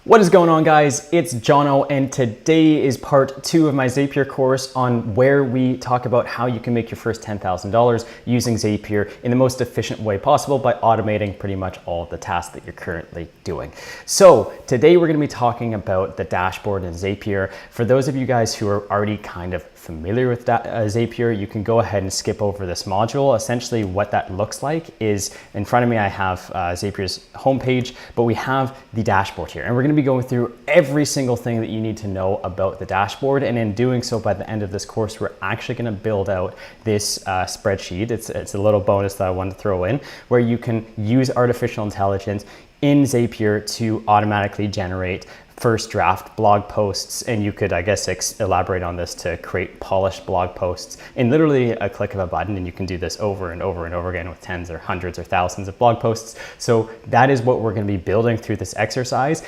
What is going on, guys? It's Jono, and today is part 2 of my Zapier course on where we talk about how you can make your first $10,000 using Zapier in the most efficient way possible by automating pretty much all of the tasks that you're currently doing. So today we're going to be talking about the dashboard in Zapier. For those of you guys who are already kind of familiar with Zapier, you can go ahead and skip over this module. Essentially what that looks like is, in front of me I have Zapier's homepage, but we have the dashboard here, and we're going to be going through every single thing that you need to know about the dashboard. And in doing so, by the end of this course, we're actually going to build out this spreadsheet. It's a little bonus that I wanted to throw in, where you can use artificial intelligence in Zapier to automatically generate first draft blog posts, and you could, I guess, elaborate on this to create polished blog posts in literally a click of a button, and you can do this over and over and over again with tens or hundreds or thousands of blog posts. So that is what we're going to be building through this exercise,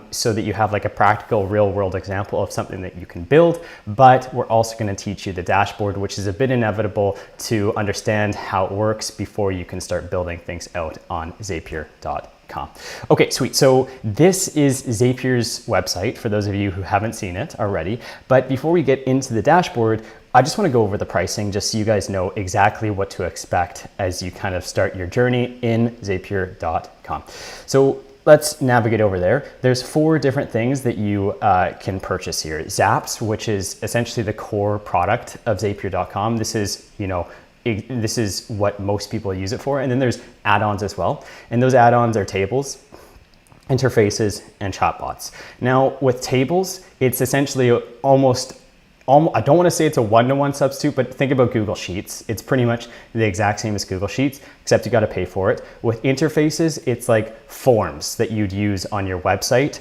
so that you have like a practical real world example of something that you can build. But we're also going to teach you the dashboard, which is a bit inevitable to understand how it works before you can start building things out on Zapier.com. Okay, sweet. So this is Zapier's website for those of you who haven't seen it already. But before we get into the dashboard, I just want to go over the pricing just so you guys know exactly what to expect as you kind of start your journey in Zapier.com. So let's navigate over there. There's 4 different things that you can purchase here. Zaps, which is essentially the core product of Zapier.com. This is, this is what most people use it for. And then there's add-ons as well. And those add-ons are tables, interfaces, and chatbots. Now with tables, it's essentially I don't want to say it's a one-to-one substitute, but think about Google Sheets. It's pretty much the exact same as Google Sheets, except you got to pay for it. With interfaces, it's like forms that you'd use on your website.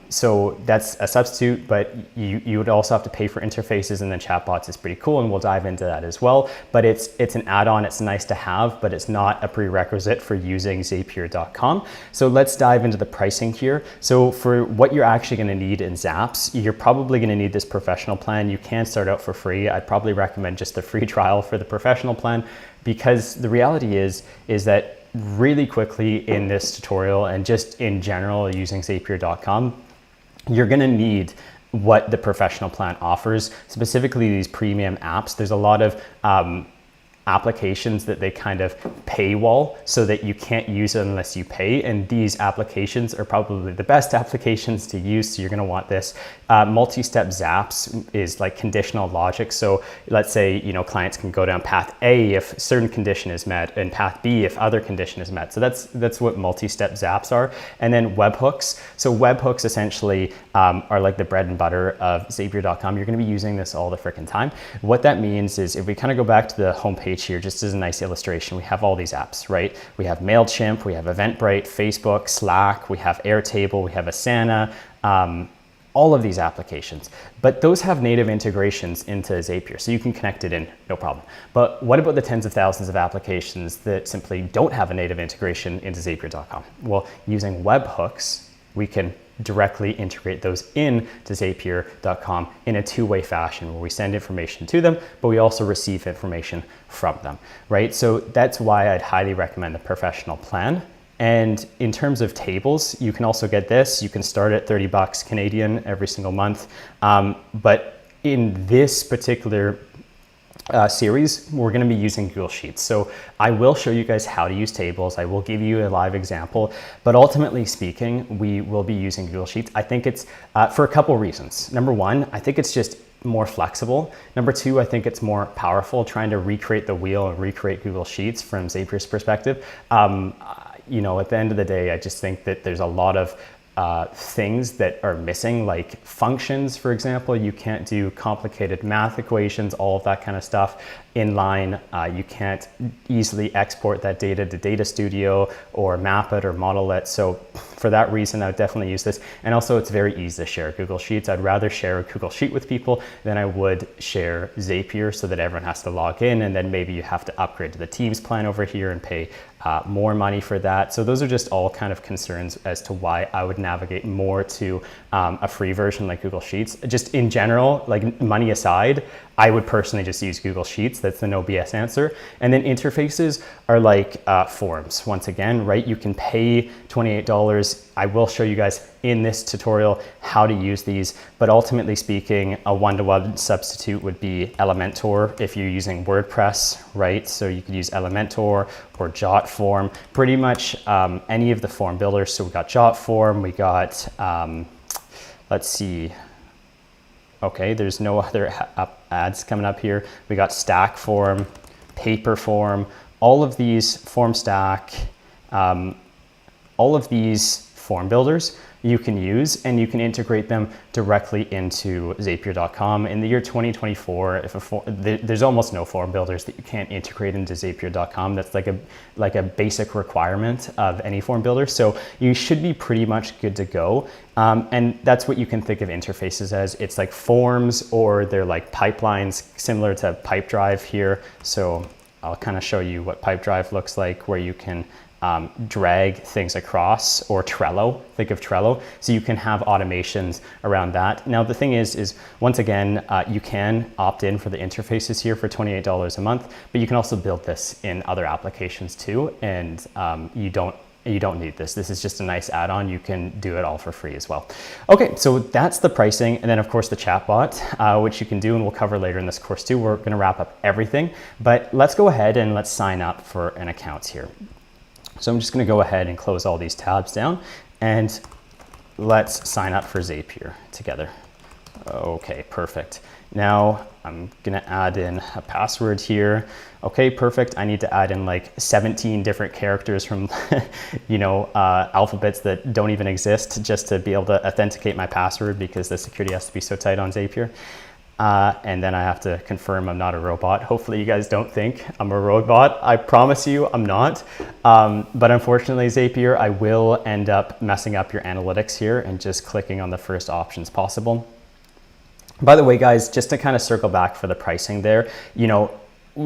So that's a substitute, but you would also have to pay for interfaces, and then chatbots is pretty cool, and we'll dive into that as well. But it's an add-on, it's nice to have, but it's not a prerequisite for using Zapier.com. So let's dive into the pricing here. So for what you're actually going to need in Zaps, you're probably going to need this professional plan. You can start out for free. I'd probably recommend just the free trial for the professional plan, because the reality is that really quickly in this tutorial and just in general using Zapier.com, you're going to need what the professional plan offers, specifically these premium apps. There's a lot of applications that they kind of paywall so that you can't use it unless you pay, and these applications are probably the best applications to use, so you're going to want this. Multi-step Zaps is like conditional logic. So let's say clients can go down path A if a certain condition is met, and path B if other condition is met. So that's what multi-step Zaps are. And then webhooks. So webhooks essentially are like the bread and butter of Zapier.com. You're going to be using this all the freaking time. What that means is, if we kind of go back to the homepage here, just as a nice illustration, we have all these apps, right? We have MailChimp, we have Eventbrite, Facebook, Slack, we have Airtable, we have Asana, all of these applications. But those have native integrations into Zapier, so you can connect it in, no problem. But what about the tens of thousands of applications that simply don't have a native integration into Zapier.com? Well, using webhooks, we can directly integrate those in to Zapier.com in a two-way fashion, where we send information to them, but we also receive information from them, right? So that's why I'd highly recommend the professional plan. And in terms of tables, you can also get this. You can start at 30 bucks Canadian every single month. But in this particular series, we're going to be using Google Sheets. So I will show you guys how to use tables. I will give you a live example, but ultimately speaking, we will be using Google Sheets. I think it's for a couple reasons. Number one, I think it's just more flexible. Number two, I think it's more powerful. Trying to recreate the wheel and recreate Google Sheets from Zapier's perspective. At the end of the day, I just think that there's a lot of things that are missing, like functions, for example. You can't do complicated math equations, all of that kind of stuff inline. You can't easily export that data to Data Studio or map it or model it. So for that reason, I would definitely use this. And also, it's very easy to share Google Sheets. I'd rather share a Google Sheet with people than I would share Zapier, so that everyone has to log in, and then maybe you have to upgrade to the Teams plan over here and pay more money for that. So those are just all kind of concerns as to why I would navigate more to a free version like Google Sheets. Just in general, like money aside, I would personally just use Google Sheets. That's the no BS answer. And then interfaces are like forms. Once again, right? You can pay $28. I will show you guys in this tutorial how to use these, but ultimately speaking, a one-to-one substitute would be Elementor if you're using WordPress, right? So you could use Elementor or Jotform, pretty much any of the form builders. So we got Jotform, we got, let's see, okay, there's no other ads coming up here. We got Stackform, Paperform, all of these FormStack, all of these form builders you can use, and you can integrate them directly into Zapier.com. In the year 2024, there's almost no form builders that you can't integrate into Zapier.com. That's like a basic requirement of any form builder. So you should be pretty much good to go. And that's what you can think of interfaces as. It's like forms, or they're like pipelines, similar to Pipedrive here. So I'll kind of show you what Pipedrive looks like, where you can drag things across, or Trello, think of Trello. So you can have automations around that. Now the thing is once again, you can opt in for the interfaces here for $28 a month, but you can also build this in other applications too. And you don't need this. This is just a nice add-on. You can do it all for free as well. Okay, so that's the pricing. And then of course the chatbot, which you can do, and we'll cover later in this course too. We're gonna wrap up everything, but let's go ahead and let's sign up for an account here. So I'm just gonna go ahead and close all these tabs down, and let's sign up for Zapier together. Okay, perfect. Now I'm gonna add in a password here. Okay, perfect. I need to add in like 17 different characters from, alphabets that don't even exist, just to be able to authenticate my password, because the security has to be so tight on Zapier. And then I have to confirm I'm not a robot. Hopefully you guys don't think I'm a robot. I promise you I'm not. But unfortunately, Zapier, I will end up messing up your analytics here and just clicking on the first options possible. By the way, guys, just to kind of circle back for the pricing there,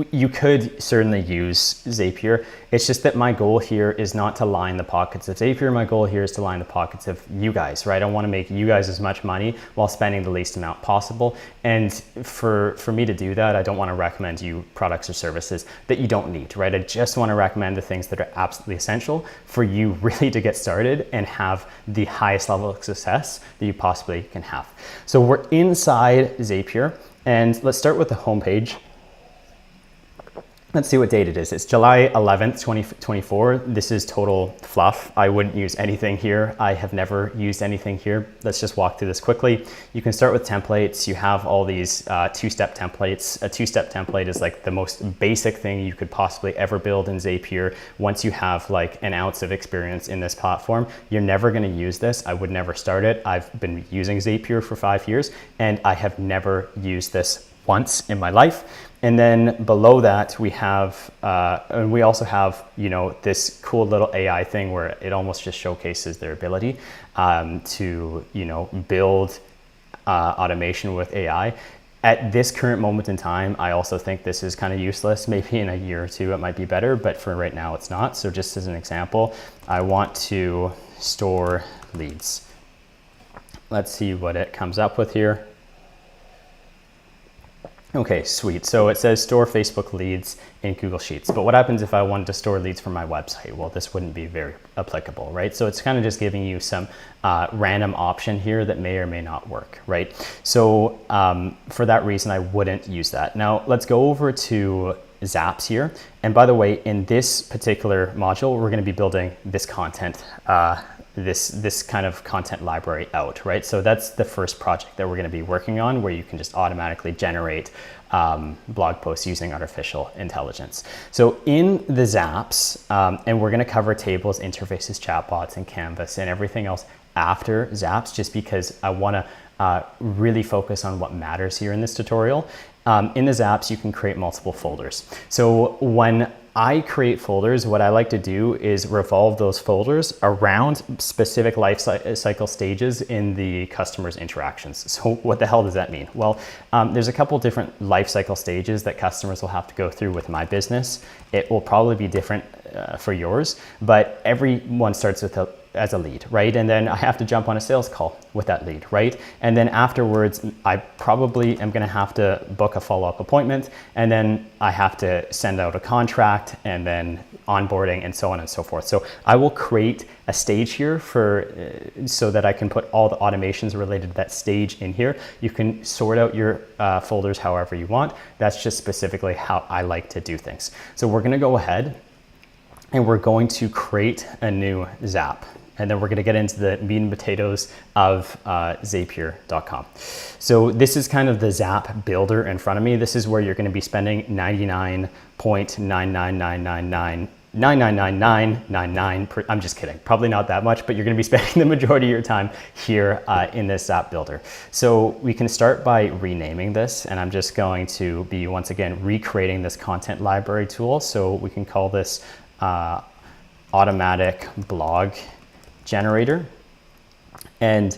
you could certainly use Zapier. It's just that my goal here is not to line the pockets of Zapier. My goal here is to line the pockets of you guys, right? I want to make you guys as much money while spending the least amount possible. And for me to do that, I don't want to recommend you products or services that you don't need, right? I just want to recommend the things that are absolutely essential for you really to get started and have the highest level of success that you possibly can have. So we're inside Zapier, and let's start with the homepage. Let's see what date it is. It's July 11th, 2024. This is total fluff. I wouldn't use anything here. I have never used anything here. Let's just walk through this quickly. You can start with templates. You have all these two-step templates. A two-step template is like the most basic thing you could possibly ever build in Zapier. Once you have like an ounce of experience in this platform, you're never gonna use this. I would never start it. I've been using Zapier for 5 years, and I have never used this once in my life. And then below that, we have, and we also have, this cool little AI thing where it almost just showcases their ability to, build automation with AI. At this current moment in time, I also think this is kind of useless. Maybe in a year or two, it might be better, but for right now, it's not. So just as an example, I want to store leads. Let's see what it comes up with here. Okay, sweet. So it says store Facebook leads in Google Sheets. But what happens if I wanted to store leads from my website? Well, this wouldn't be very applicable, right? So it's kind of just giving you some random option here that may or may not work, right? So for that reason, I wouldn't use that. Now let's go over to Zaps here. And by the way, in this particular module, we're going to be building this content, this kind of content library out, right? So that's the first project that we're going to be working on, where you can just automatically generate blog posts using artificial intelligence. So in the Zaps, and we're going to cover tables, interfaces, chatbots, and Canvas, and everything else after Zaps, just because I want to really focus on what matters here in this tutorial. In the Zaps, you can create multiple folders. So when I create folders, what I like to do is revolve those folders around specific life cycle stages in the customer's interactions. So what the hell does that mean? Well, there's a couple different life cycle stages that customers will have to go through with my business. It will probably be different for yours, but everyone starts with as a lead, right? And then I have to jump on a sales call with that lead, right? And then afterwards, I probably am gonna have to book a follow-up appointment, and then I have to send out a contract, and then onboarding, and so on and so forth. So I will create a stage here so that I can put all the automations related to that stage in here. You can sort out your folders however you want. That's just specifically how I like to do things. So we're gonna go ahead and we're going to create a new Zap. And then we're gonna get into the meat and potatoes of Zapier.com. So this is kind of the Zap builder in front of me. This is where you're gonna be spending 99.999999999. I'm just kidding, probably not that much, but you're gonna be spending the majority of your time here in this Zap builder. So we can start by renaming this, and I'm just going to be, once again, recreating this content library tool. So we can call this automatic blog generator, and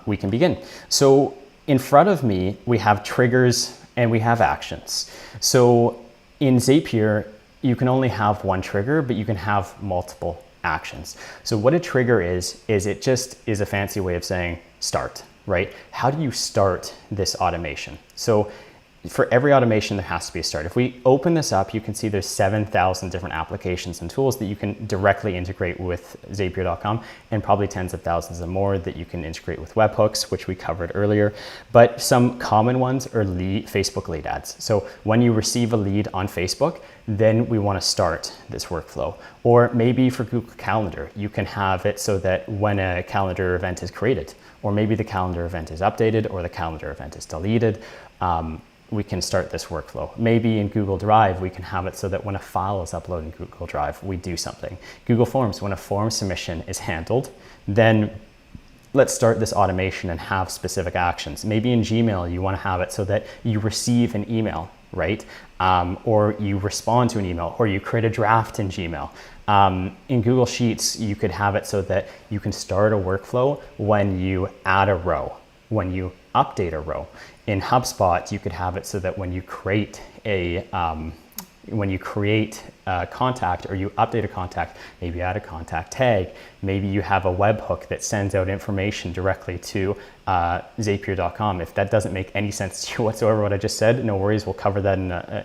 we can begin. So in front of me, we have triggers and we have actions. So in Zapier, you can only have one trigger, but you can have multiple actions. So what a trigger is it just is a fancy way of saying start, right? How do you start this automation? So for every automation, there has to be a start. If we open this up, you can see there's 7,000 different applications and tools that you can directly integrate with Zapier.com, and probably tens of thousands of more that you can integrate with webhooks, which we covered earlier. But some common ones are Facebook lead ads. So when you receive a lead on Facebook, then we want to start this workflow. Or maybe for Google Calendar, you can have it so that when a calendar event is created, or maybe the calendar event is updated, or the calendar event is deleted, we can start this workflow. Maybe in Google Drive, we can have it so that when a file is uploaded in Google Drive, we do something. Google Forms, when a form submission is handled, then let's start this automation and have specific actions. Maybe in Gmail, you want to have it so that you receive an email, right? Or you respond to an email, or you create a draft in Gmail. In Google Sheets, you could have it so that you can start a workflow when you add a row, when you update a row. In HubSpot, you could have it so that when you create a contact, or you update a contact, maybe add a contact tag, maybe you have a webhook that sends out information directly to Zapier.com. If that doesn't make any sense to you whatsoever, what I just said, no worries, we'll cover that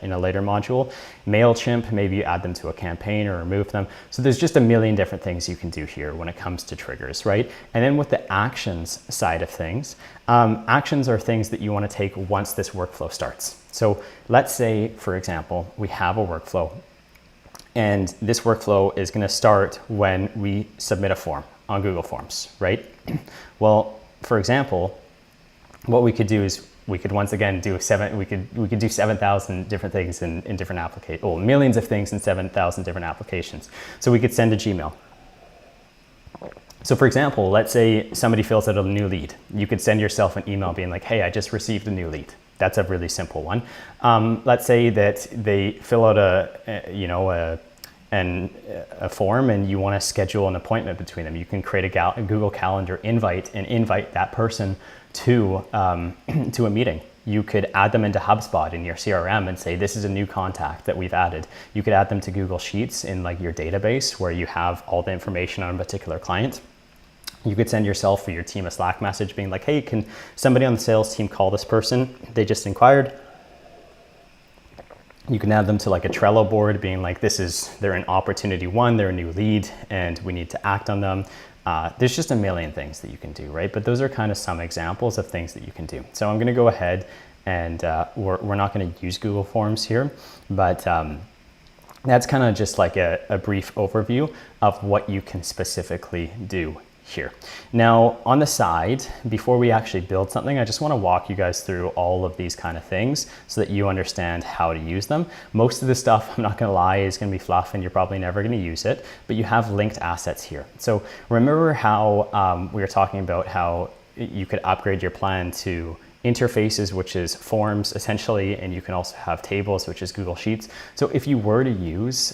in a later module. MailChimp, maybe you add them to a campaign or remove them. So there's just a million different things you can do here when it comes to triggers, right? And then with the actions side of things, actions are things that you want to take once this workflow starts. So let's say, for example, we have a workflow, and this workflow is going to start when we submit a form on Google Forms, right? Well, for example, what we could do is we could once again do we could do 7,000 different things in different applications, or millions of things in 7,000 different applications. So we could send a Gmail. So for example, let's say somebody fills out a new lead. You could send yourself an email being like, hey, I just received a new lead. That's a really simple one. Let's say that they fill out a form, and you want to schedule an appointment between them. You can create a Google Calendar invite and invite that person to a meeting. You could add them into HubSpot in your CRM and say, this is a new contact that we've added. You could add them to Google Sheets in like your database where you have all the information on a particular client. You could send yourself or your team a Slack message being like, hey, can somebody on the sales team call this person? They just inquired. You can add them to like a Trello board being like, they're in opportunity one, they're a new lead, and we need to act on them. There's just a million things that you can do, right? But those are kind of some examples of things that you can do. So I'm going to go ahead and we're not going to use Google Forms here, but that's kind of just like a brief overview of what you can specifically do here. Now on the side, before we actually build something, I just want to walk you guys through all of these kind of things so that you understand how to use them. Most of the stuff, I'm not going to lie, is going to be fluff and you're probably never going to use it, but you have linked assets here. So remember how we were talking about how you could upgrade your plan to interfaces, which is forms essentially, and you can also have tables, which is Google Sheets. So if you were to use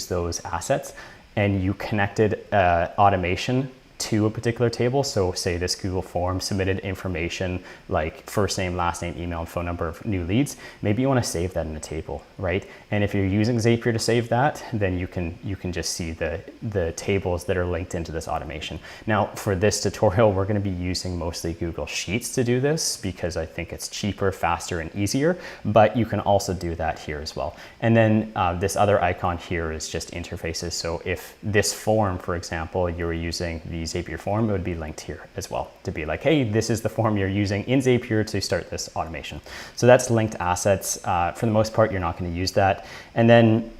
those assets, and you connected automation to a particular table. So say this Google form submitted information like first name, last name, email, and phone number of new leads. Maybe you want to save that in a table, right? And if you're using Zapier to save that, then you can just see the tables that are linked into this automation. Now for this tutorial, we're going to be using mostly Google Sheets to do this because I think it's cheaper, faster, and easier, but you can also do that here as well. And then this other icon here is just interfaces. So if this form, for example, you were using the Zapier form, it would be linked here as well to be like, hey, this is the form you're using in Zapier to start this automation. So that's linked assets. For the most part, you're not going to use that. And then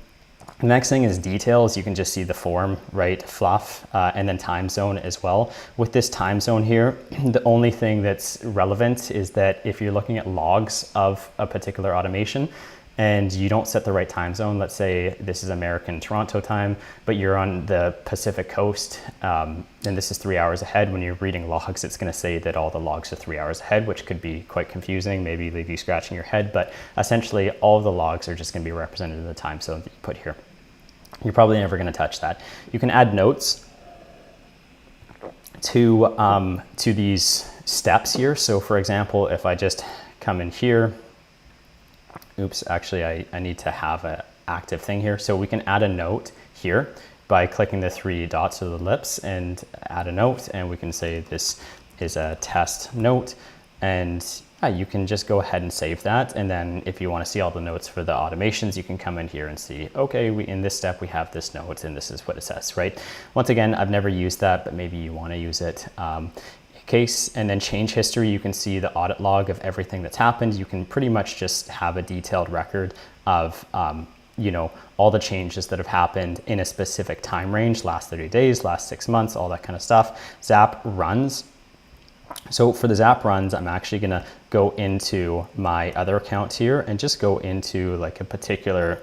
the next thing is details. You can just see the form, right? Fluff, and then time zone as well. With this time zone here, the only thing that's relevant is that if you're looking at logs of a particular automation and you don't set the right time zone, let's say this is American Toronto time, but you're on the Pacific coast, and this is 3 hours ahead. When you're reading logs, it's going to say that all the logs are 3 hours ahead, which could be quite confusing, maybe leave you scratching your head, but essentially all of the logs are just going to be represented in the time zone that you put here. You're probably never going to touch that. You can add notes to these steps here. So for example, if I just come in here, oops, actually I need to have an active thing here. So we can add a note here by clicking the 3 dots or the ellipse and add a note. And we can say this is a test note, and you can just go ahead and save that. And then if you want to see all the notes for the automations, you can come in here and see, okay, in this step, we have this note and this is what it says, right? Once again, I've never used that, but maybe you want to use it. Case, and then change history, you can see the audit log of everything that's happened. You can pretty much just have a detailed record of you know, all the changes that have happened in a specific time range, last 30 days, last 6 months, all that kind of stuff. Zap runs. So for the Zap runs, I'm actually going to go into my other account here and just go into like a particular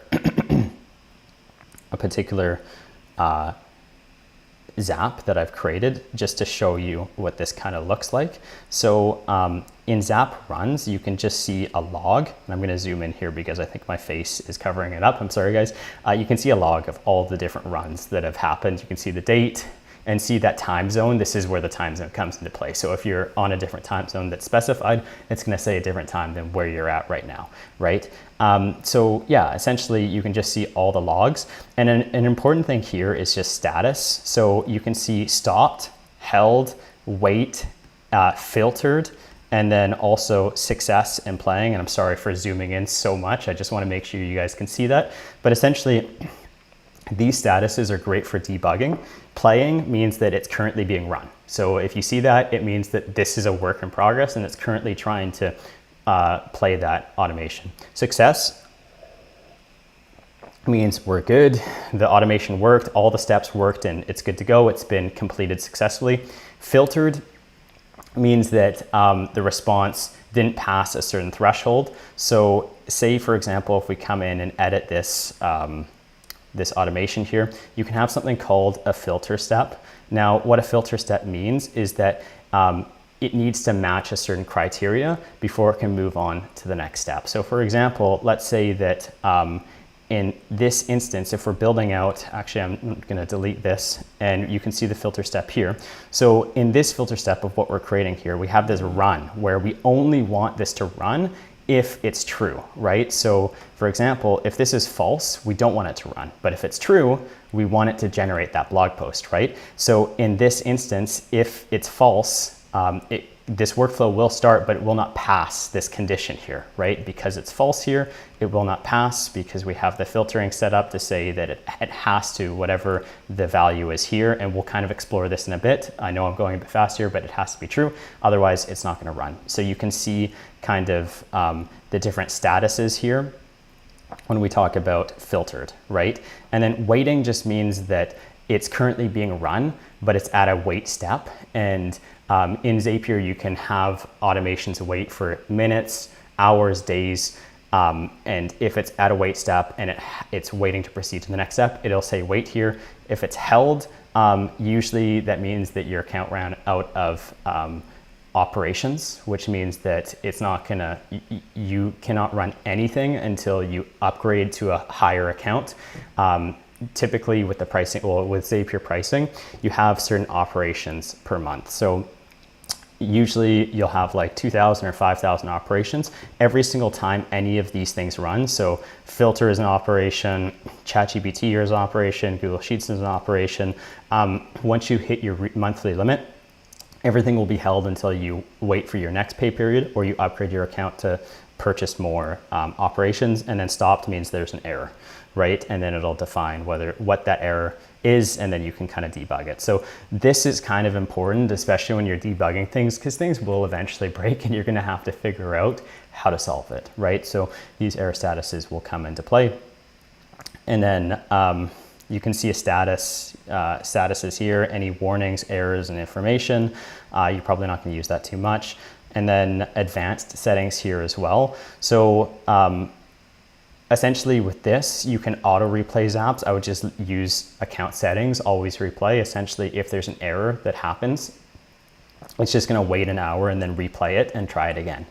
Zap that I've created just to show you what this kind of looks like. So in Zap runs, you can just see a log, and I'm going to zoom in here because I think my face is covering it up. I'm sorry, guys. You can see a log of all the different runs that have happened. You can see the date and see that time zone. This is where the time zone comes into play. So if you're on a different time zone that's specified, it's going to say a different time than where you're at right now, right? So yeah, essentially you can just see all the logs. And an important thing here is just status. So you can see stopped, held, wait, filtered, and then also success and playing. And I'm sorry for zooming in so much. I just want to make sure you guys can see that. But essentially, these statuses are great for debugging. Playing means that it's currently being run. So if you see that, it means that this is a work in progress and it's currently trying to play that automation. Success means we're good. The automation worked, all the steps worked, and it's good to go. It's been completed successfully. Filtered means that the response didn't pass a certain threshold. So say, for example, if we come in and edit this, this automation here, you can have something called a filter step. Now, what a filter step means is that it needs to match a certain criteria before it can move on to the next step. So for example, let's say that in this instance, if we're building out, actually I'm gonna delete this, and you can see the filter step here. So in this filter step of what we're creating here, we have this run where we only want this to run if it's true, right? So for example, if this is false, we don't want it to run. But if it's true, we want it to generate that blog post, right? So in this instance, if it's false, this workflow will start, but it will not pass this condition here, right? Because it's false here, it will not pass because we have the filtering set up to say that it has to, whatever the value is here, and we'll kind of explore this in a bit. I know I'm going a bit fast here, but it has to be true. Otherwise, it's not gonna run. So you can see kind of the different statuses here when we talk about filtered, right? And then waiting just means that it's currently being run, but it's at a wait step. And in Zapier, you can have automations wait for minutes, hours, days. And if it's at a wait step and it's waiting to proceed to the next step, it'll say wait here. If it's held, usually that means that your account ran out of operations, which means that it's not gonna, you cannot run anything until you upgrade to a higher account. typically with the pricing, well, with Zapier pricing, you have certain operations per month. So usually you'll have like 2,000 or 5,000 operations every single time any of these things run. So Filter is an operation, ChatGPT is an operation, Google Sheets is an operation. Once you hit your monthly limit, everything will be held until you wait for your next pay period or you upgrade your account to purchase more operations, and then stopped means there's an error, right? And then it'll define what that error is, and then you can kind of debug it. So this is kind of important, especially when you're debugging things, because things will eventually break and you're going to have to figure out how to solve it, right? So these error statuses will come into play. And then you can see a statuses here, any warnings, errors, and information. You're probably not going to use that too much. And then advanced settings here as well. So essentially with this, you can auto replay Zaps. I would just use account settings, always replay. Essentially, if there's an error that happens, it's just gonna wait an hour and then replay it and try it again.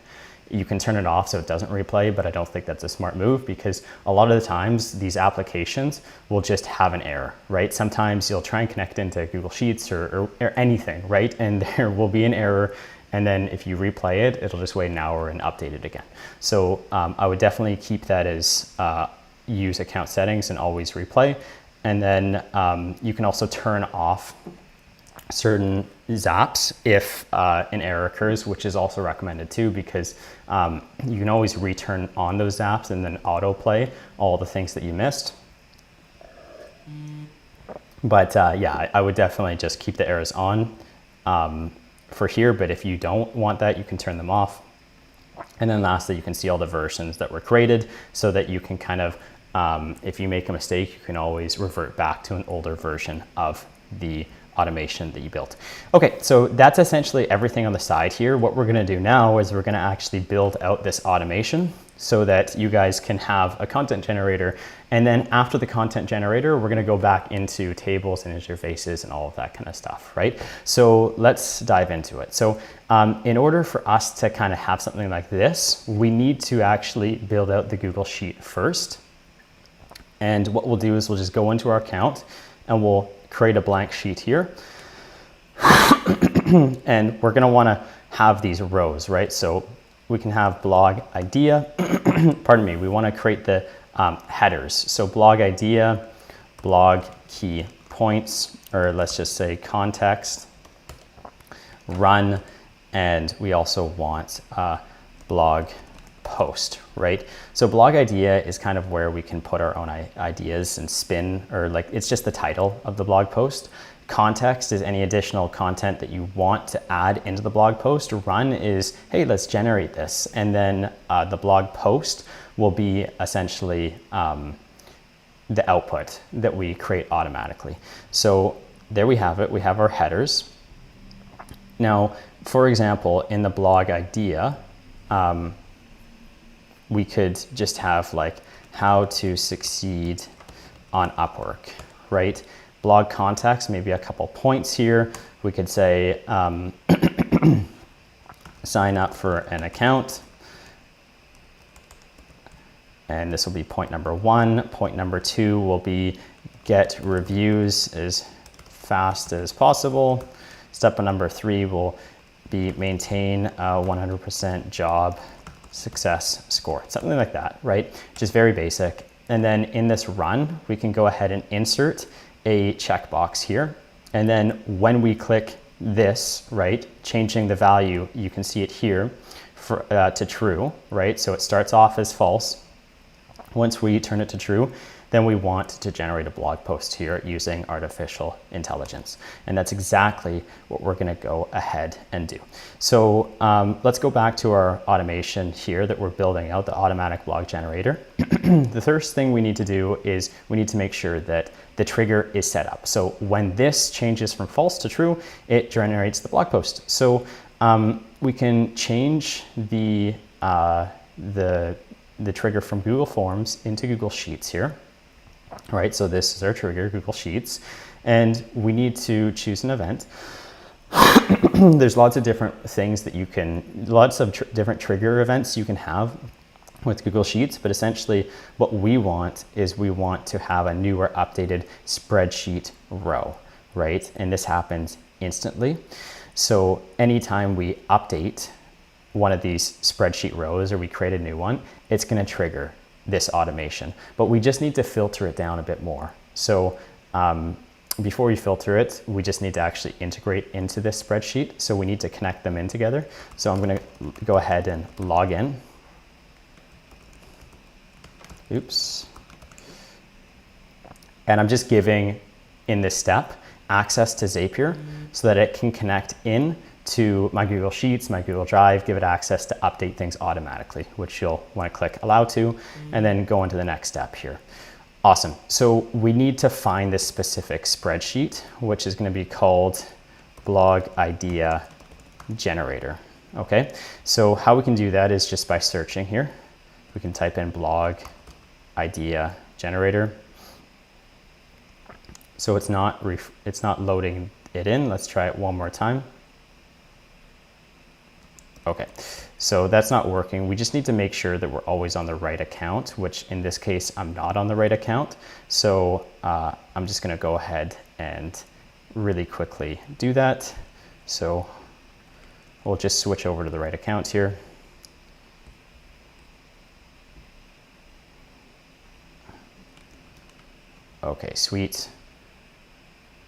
You can turn it off so it doesn't replay, but I don't think that's a smart move because a lot of the times these applications will just have an error, right? Sometimes you'll try and connect into Google Sheets or anything, right? And there will be an error. And then if you replay it, it'll just wait an hour and update it again. So I would definitely keep that as use account settings and always replay. And then you can also turn off certain Zaps if an error occurs, which is also recommended too, because you can always return on those Zaps and then autoplay all the things that you missed. But yeah, I would definitely just keep the errors on for here, but if you don't want that, you can turn them off. And then lastly, you can see all the versions that were created so that you can kind of, if you make a mistake, you can always revert back to an older version of the automation that you built. Okay, so that's essentially everything on the side here. What we're gonna do now is we're gonna actually build out this automation so that you guys can have a content generator. And then after the content generator, we're gonna go back into tables and interfaces and all of that kind of stuff, right? So let's dive into it. So in order for us to kind of have something like this, we need to actually build out the Google Sheet first. And what we'll do is we'll just go into our account and we'll create a blank sheet here. And we're gonna wanna have these rows, right? So we can have blog idea, pardon me, we wanna create the headers. So blog idea, blog key points, or let's just say context, run, and we also want blog post, right? So blog idea is kind of where we can put our own ideas and spin, or like it's just the title of the blog post. Context is any additional content that you want to add into the blog post. Run is, hey, let's generate this. And then the blog post will be essentially the output that we create automatically. So there we have it. We have our headers. Now, for example, in the blog idea, we could just have like how to succeed on Upwork, right? Blog context, maybe a couple points here. We could say sign up for an account. And this will be point number 1. Point number 2 will be get reviews as fast as possible. Step number 3 will be maintain a 100% job success score, something like that, right? Just very basic. And then in this run, we can go ahead and insert a checkbox here. And then when we click this, right, changing the value, you can see it here to true, right? So it starts off as false. Once we turn it to true, then we want to generate a blog post here using artificial intelligence. And that's exactly what we're gonna go ahead and do. So let's go back to our automation here that we're building out, the automatic blog generator. The first thing we need to do is we need to make sure that the trigger is set up. So when this changes from false to true, it generates the blog post. So we can change the trigger from Google Forms into Google Sheets here. Right, so this is our trigger, Google Sheets, and we need to choose an event. There's lots of different things that you can, lots of different trigger events you can have. with Google Sheets, but essentially what we want is we want to have a new or updated spreadsheet row, right? And this happens instantly. So anytime we update one of these spreadsheet rows or we create a new one, it's going to trigger this automation. But we just need to filter it down a bit more. So before we filter it, we just need to actually integrate into this spreadsheet. So we need to connect them in together. So I'm going to go ahead and log in. Oops. And I'm just giving, in this step, access to Zapier so that it can connect in to my Google Sheets, my Google Drive, give it access to update things automatically, which you'll want to click allow to, and then go into the next step here. Awesome. So we need to find this specific spreadsheet, which is going to be called blog idea generator. Okay. So how we can do that is just by searching here. We can type in blog idea generator. So it's not loading it in. Let's try it one more time. Okay, so that's not working. We just need to make sure that we're always on the right account, which in this case, I'm not on the right account. So I'm just gonna go ahead and really quickly do that. So we'll just switch over to the right account here. Okay, sweet.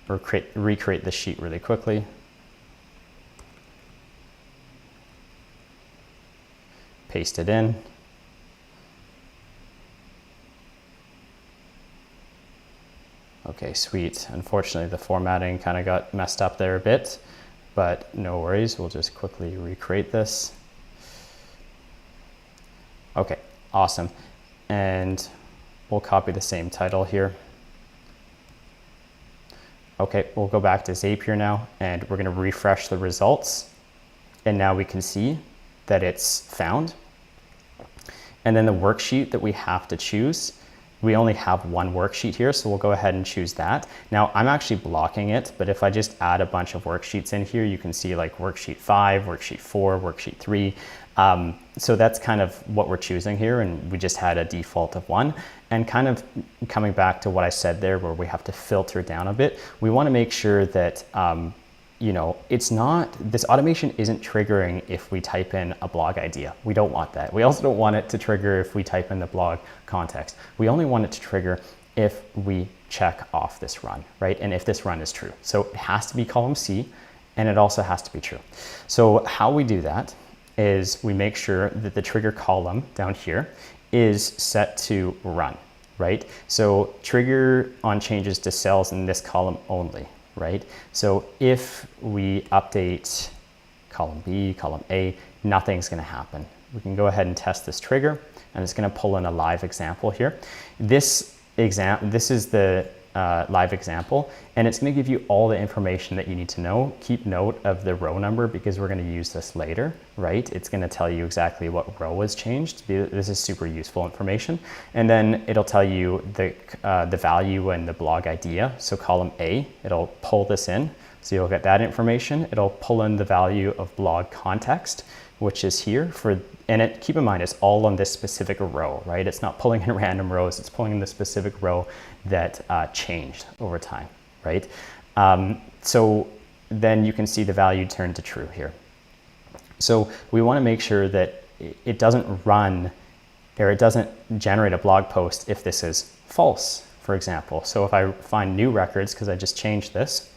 Recreate the sheet really quickly. Paste it in. Okay, sweet. Unfortunately, the formatting kind of got messed up there a bit, but no worries. We'll just quickly recreate this. Okay, awesome. And we'll copy the same title here. Okay, we'll go back to Zapier now, and we're going to refresh the results. And now we can see that it's found. And then the worksheet that we have to choose, we only have one worksheet here, so we'll go ahead and choose that. Now, I'm actually blocking it, but if I just add a bunch of worksheets in here, you can see like worksheet 5, worksheet 4, worksheet 3. So that's kind of what we're choosing here, and we just had a default of 1. And kind of coming back to what I said there, where we have to filter down a bit, we want to make sure that you know, it's not, this automation isn't triggering if we type in a blog idea. We don't want that. We also don't want it to trigger if we type in the blog context. We only want it to trigger if we check off this run, right? And if this run is true. So it has to be column C, and it also has to be true. So how we do that is we make sure that the trigger column down here is set to run, right? So trigger on changes to cells in this column only, right? So if we update column B, column A, nothing's going to happen. We can go ahead and test this trigger, and it's going to pull in a live example here. This is the live example, and it's going to give you all the information that you need to know. Keep note of the row number because we're going to use this later, right? It's going to tell you exactly what row was changed. This is super useful information. And then it'll tell you the value and the blog idea. So column A, it'll pull this in. So you'll get that information. It'll pull in the value of blog context, which is here and keep in mind, it's all on this specific row, right? It's not pulling in random rows, it's pulling in the specific row that changed over time, right? So then you can see the value turned to true here. So we want to make sure that it doesn't run, or it doesn't generate a blog post if this is false, for example. So if I find new records, because I just changed this,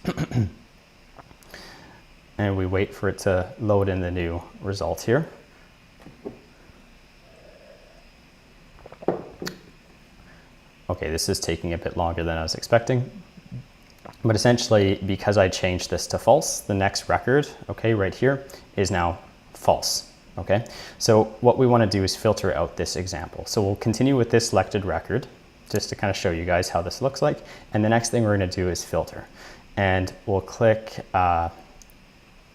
and we wait for it to load in the new result here. Okay, this is taking a bit longer than I was expecting. But essentially, because I changed this to false, the next record, okay, right here, is now false, okay? So what we want to do is filter out this example. So we'll continue with this selected record, just to kind of show you guys how this looks like. And the next thing we're going to do is filter. And we'll click,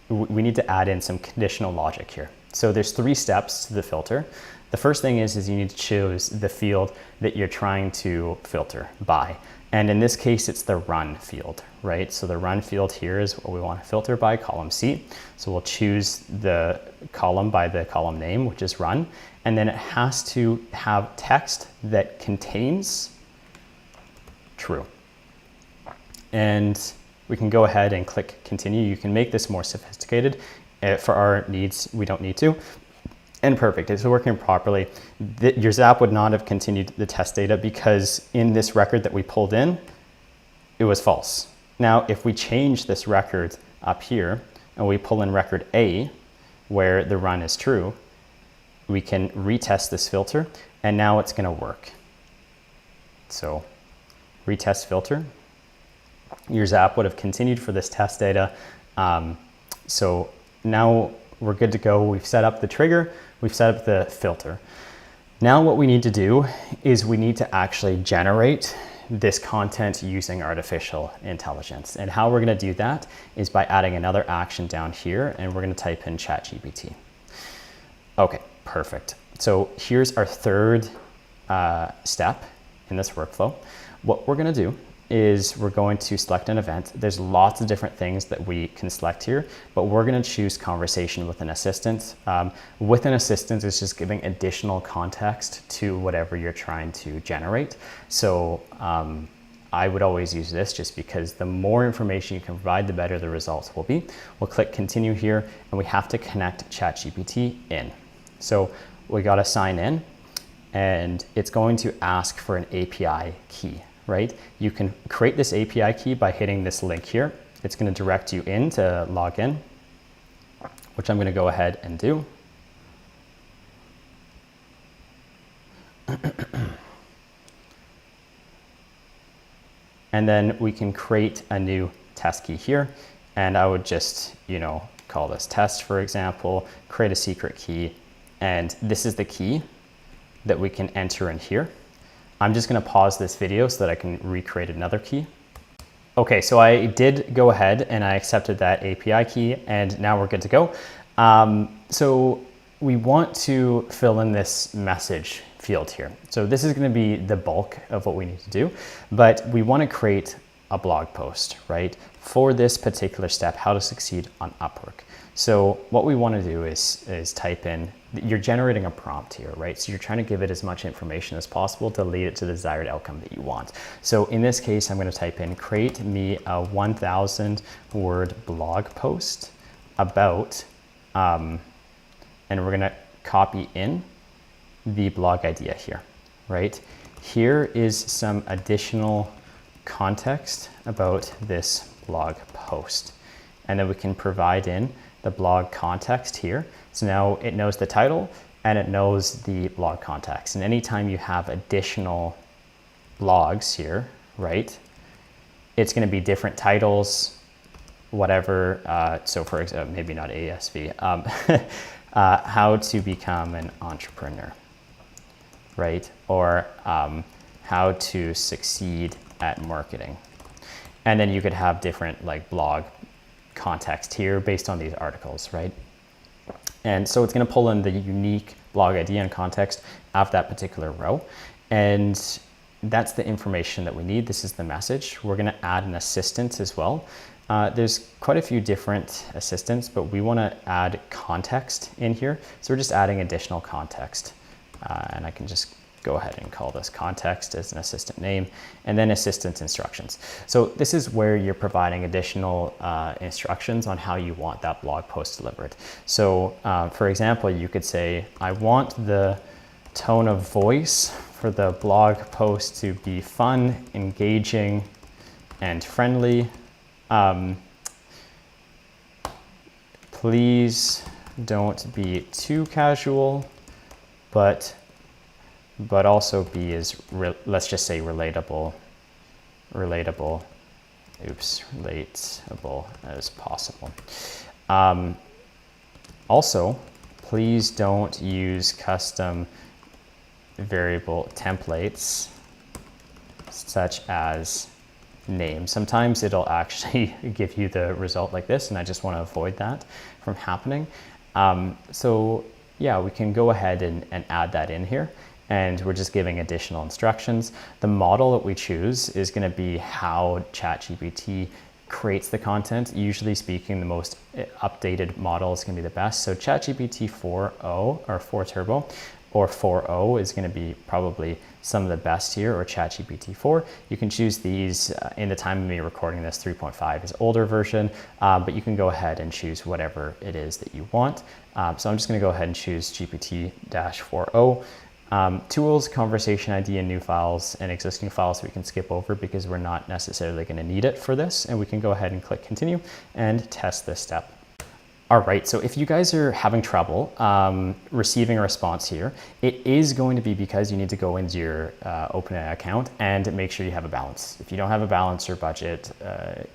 we need to add in some conditional logic here. So there's 3 steps to the filter. The first thing is you need to choose the field that you're trying to filter by. And in this case, it's the run field, right? So the run field here is what we want to filter by, column C. So we'll choose the column by the column name, which is run. And then it has to have text that contains true. And we can go ahead and click continue. You can make this more sophisticated. For our needs, we don't need to. And perfect, it's working properly. Your Zap would not have continued the test data because in this record that we pulled in, it was false. Now, if we change this record up here and we pull in record A, where the run is true, we can retest this filter and now it's gonna work. So retest filter, your Zap would have continued for this test data. So now we're good to go. We've set up the trigger, we've set up the filter. Now what we need to do is we need to actually generate this content using artificial intelligence. And how we're gonna do that is by adding another action down here, and we're gonna type in ChatGPT. Okay, perfect. So here's our third step in this workflow. What we're gonna do is we're going to select an event. There's lots of different things that we can select here, but we're gonna choose conversation with an assistant. With an assistant, it's just giving additional context to whatever you're trying to generate. So I would always use this just because the more information you can provide, the better the results will be. We'll click continue here, and we have to connect ChatGPT in. So we gotta sign in, and it's going to ask for an API key. Right? You can create this API key by hitting this link here. It's going to direct you in to log in, which I'm going to go ahead and do. And then we can create a new test key here. And I would just, call this test, for example, create a secret key. And this is the key that we can enter in here. I'm just gonna pause this video so that I can recreate another key. Okay, so I did go ahead and I accepted that API key, and now we're good to go. So we want to fill in this message field here. So this is gonna be the bulk of what we need to do, but we wanna create a blog post, right? For this particular step, how to succeed on Upwork. So what we wanna do is type in, you're generating a prompt here, right? So you're trying to give it as much information as possible to lead it to the desired outcome that you want. So in this case, I'm gonna type in, create me a 1,000 word blog post about, and we're gonna copy in the blog idea here, right? Here is some additional context about this blog post. And then we can provide in the blog context here. So now it knows the title and it knows the blog context. And anytime you have additional blogs here, right, it's gonna be different titles, whatever. So for example, maybe not ASV, how to become an entrepreneur, right? Or how to succeed at marketing. And then you could have different like blog context here based on these articles, right? And so it's going to pull in the unique blog ID and context of that particular row. And that's the information that we need. This is the message. We're going to add an assistant as well. There's quite a few different assistants, but we want to add context in here. So we're just adding additional context. And I can just go ahead and call this context as an assistant name, and then assistant instructions. So this is where you're providing additional instructions on how you want that blog post delivered. So for example, you could say, I want the tone of voice for the blog post to be fun, engaging, and friendly. Please don't be too casual, but also be as, let's just say relatable as possible. Also, please don't use custom variable templates such as name. Sometimes it'll actually give you the result like this, and I just want to avoid that from happening. So yeah, we can go ahead and add that in here. and we're just giving additional instructions. The model that we choose is going to be how ChatGPT creates the content. Usually speaking, the most updated model is going to be the best. So ChatGPT 4.0 or 4 Turbo or 4.0 is going to be probably some of the best here, or ChatGPT 4. You can choose these. In the time of me recording this, 3.5 is older version, but you can go ahead and choose whatever it is that you want. So I'm just going to go ahead and choose GPT-4.0. Tools, conversation ID, and new files and existing files we can skip over because we're not necessarily going to need it for this, and we can go ahead and click continue and test this step. All right, so if you guys are having trouble receiving a response here, it is going to be because you need to go into your OpenAI account and make sure you have a balance. If you don't have a balance or budget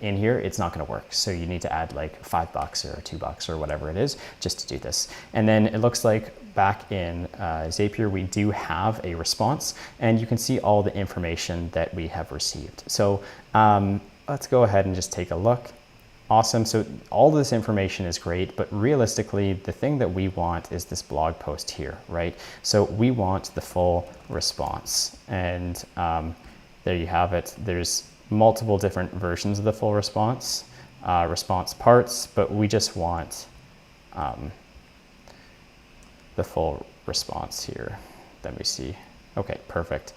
in here, it's not going to work. So you need to add like $5 or $2 or whatever it is just to do this. And then it looks like back in Zapier, we do have a response, and you can see all the information that we have received. So let's go ahead and just take a look. Awesome. So all this information is great, but realistically, the thing that we want is this blog post here, right? So we want the full response, and there you have it. There's multiple different versions of the full response, response parts, but we just want the full response here. Let me see. Okay, perfect.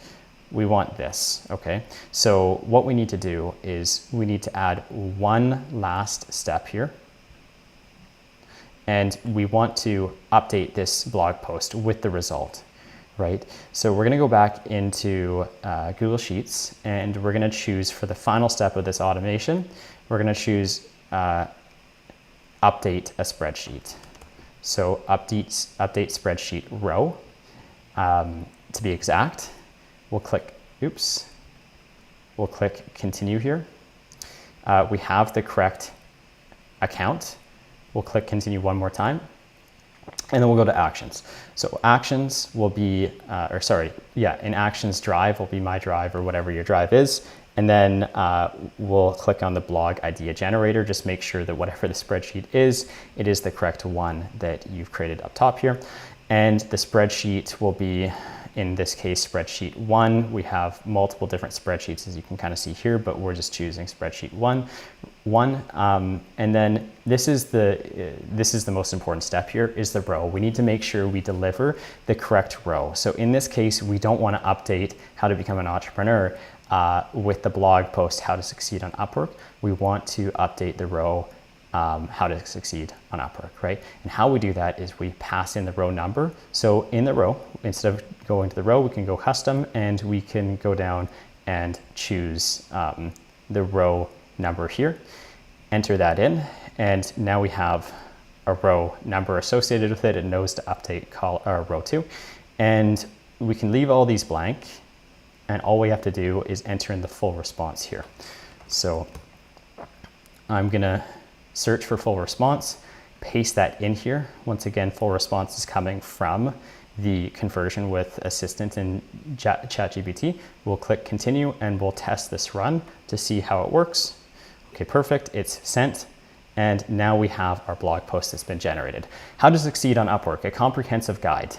We want this, okay? So what we need to do is we need to add one last step here. And we want to update this blog post with the result, right? So we're gonna go back into Google Sheets, and we're gonna choose for the final step of this automation, we're gonna choose update a spreadsheet. So update spreadsheet row, to be exact. We'll click continue here. We have the correct account. We'll click continue one more time, and then we'll go to actions. So actions will be, in actions drive will be my drive or whatever your drive is. And then we'll click on the blog idea generator. Just make sure that whatever the spreadsheet is, it is the correct one that you've created up top here. And the spreadsheet will be, in this case, spreadsheet 1. We have multiple different spreadsheets, as you can kind of see here, but we're just choosing spreadsheet 1. And then this is the most important step here, is the row. We need to make sure we deliver the correct row. So in this case, we don't want to update how to become an entrepreneur with the blog post, how to succeed on Upwork. We want to update the row, how to succeed on Upwork, right? And how we do that is we pass in the row number. So in the row, instead of going to the row, we can go custom, and we can go down and choose the row number here, enter that in, and now we have a row number associated with it. It knows to update row 2, and we can leave all these blank, and all we have to do is enter in the full response here. So I'm gonna search for full response, paste that in here. Once again, full response is coming from the conversion with assistant in ChatGPT. We'll click continue, and we'll test this run to see how it works. Okay, perfect, it's sent. And now we have our blog post that's been generated. How to succeed on Upwork, a comprehensive guide.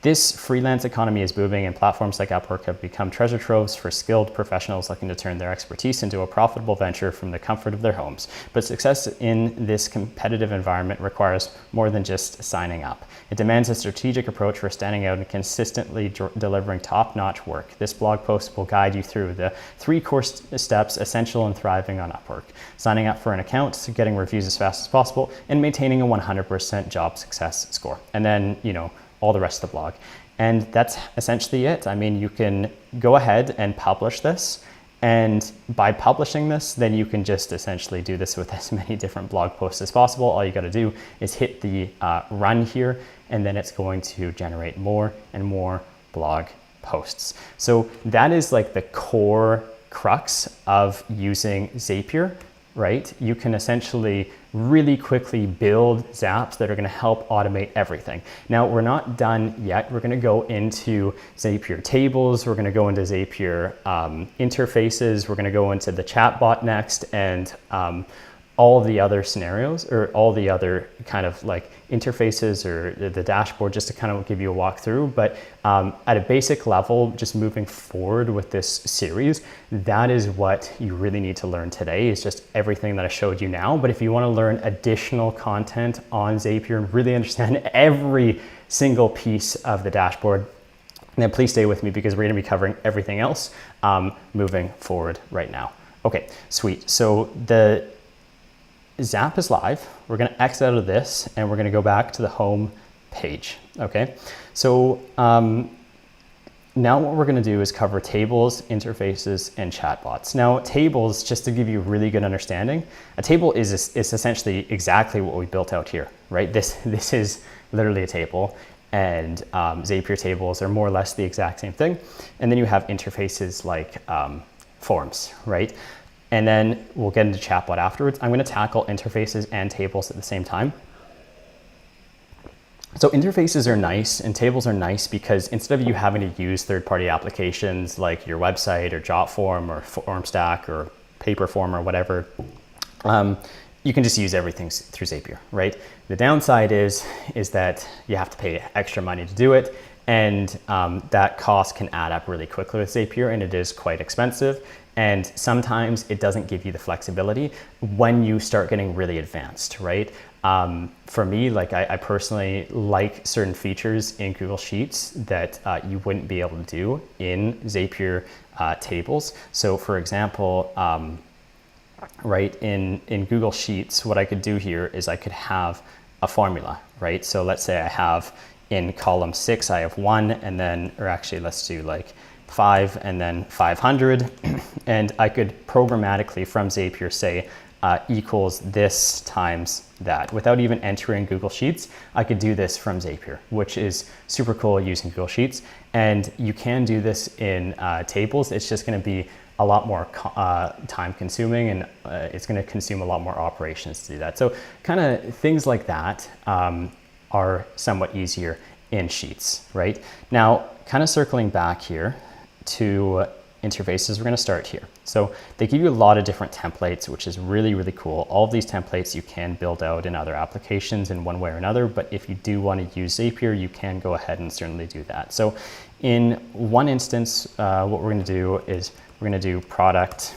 This freelance economy is booming, and platforms like Upwork have become treasure troves for skilled professionals looking to turn their expertise into a profitable venture from the comfort of their homes. But success in this competitive environment requires more than just signing up. It demands a strategic approach for standing out and consistently delivering top-notch work. This blog post will guide you through the 3 core steps essential in thriving on Upwork: signing up for an account, getting reviews as fast as possible, and maintaining a 100% job success score. And then, all the rest of the blog. And that's essentially it. I mean, you can go ahead and publish this, and by publishing this, then you can just essentially do this with as many different blog posts as possible. All you got to do is hit the run here, and then it's going to generate more and more blog posts. So that is like the core crux of using Zapier, right? You can essentially really quickly build Zaps that are going to help automate everything. Now, we're not done yet. We're going to go into Zapier tables. We're going to go into Zapier interfaces. We're going to go into the chatbot next, and all the other scenarios or all the other kind of like interfaces or the dashboard, just to kind of give you a walkthrough. But at a basic level, just moving forward with this series, that is what you really need to learn today, is just everything that I showed you now. But if you want to learn additional content on Zapier and really understand every single piece of the dashboard, then please stay with me, because we're going to be covering everything else moving forward right now. Okay, sweet. So the Zap is live. We're going to exit out of this and we're going to go back to the home page. Okay, so now what we're going to do is cover tables, interfaces, and chatbots. Now, tables, just to give you a really good understanding, a table is essentially exactly what we built out here, right? This is literally a table, and Zapier tables are more or less the exact same thing. And then you have interfaces like forms, right? And then we'll get into chatbot afterwards. I'm going to tackle interfaces and tables at the same time. So interfaces are nice and tables are nice because instead of you having to use third-party applications like your website or Jotform or FormStack or Paperform or whatever, you can just use everything through Zapier, right? The downside is that you have to pay extra money to do it, and that cost can add up really quickly with Zapier, and it is quite expensive. And sometimes it doesn't give you the flexibility when you start getting really advanced, right? For me, like I personally like certain features in Google Sheets that you wouldn't be able to do in Zapier tables. So for example, right, in Google Sheets, what I could do here is I could have a formula, right? So let's say I have in column 6, I have 1, and then, or actually let's do like 5 and then 500, and I could programmatically from Zapier say equals this times that. Without even entering Google Sheets, I could do this from Zapier, which is super cool using Google Sheets. And you can do this in tables. It's just going to be a lot more time consuming, and it's going to consume a lot more operations to do that. So kind of things like that are somewhat easier in Sheets, right? Now, kind of circling back here to interfaces, we're going to start here. So they give you a lot of different templates, which is really, really cool. All of these templates you can build out in other applications in one way or another, but if you do want to use Zapier, you can go ahead and certainly do that. So in one instance, what we're going to do is we're going to do product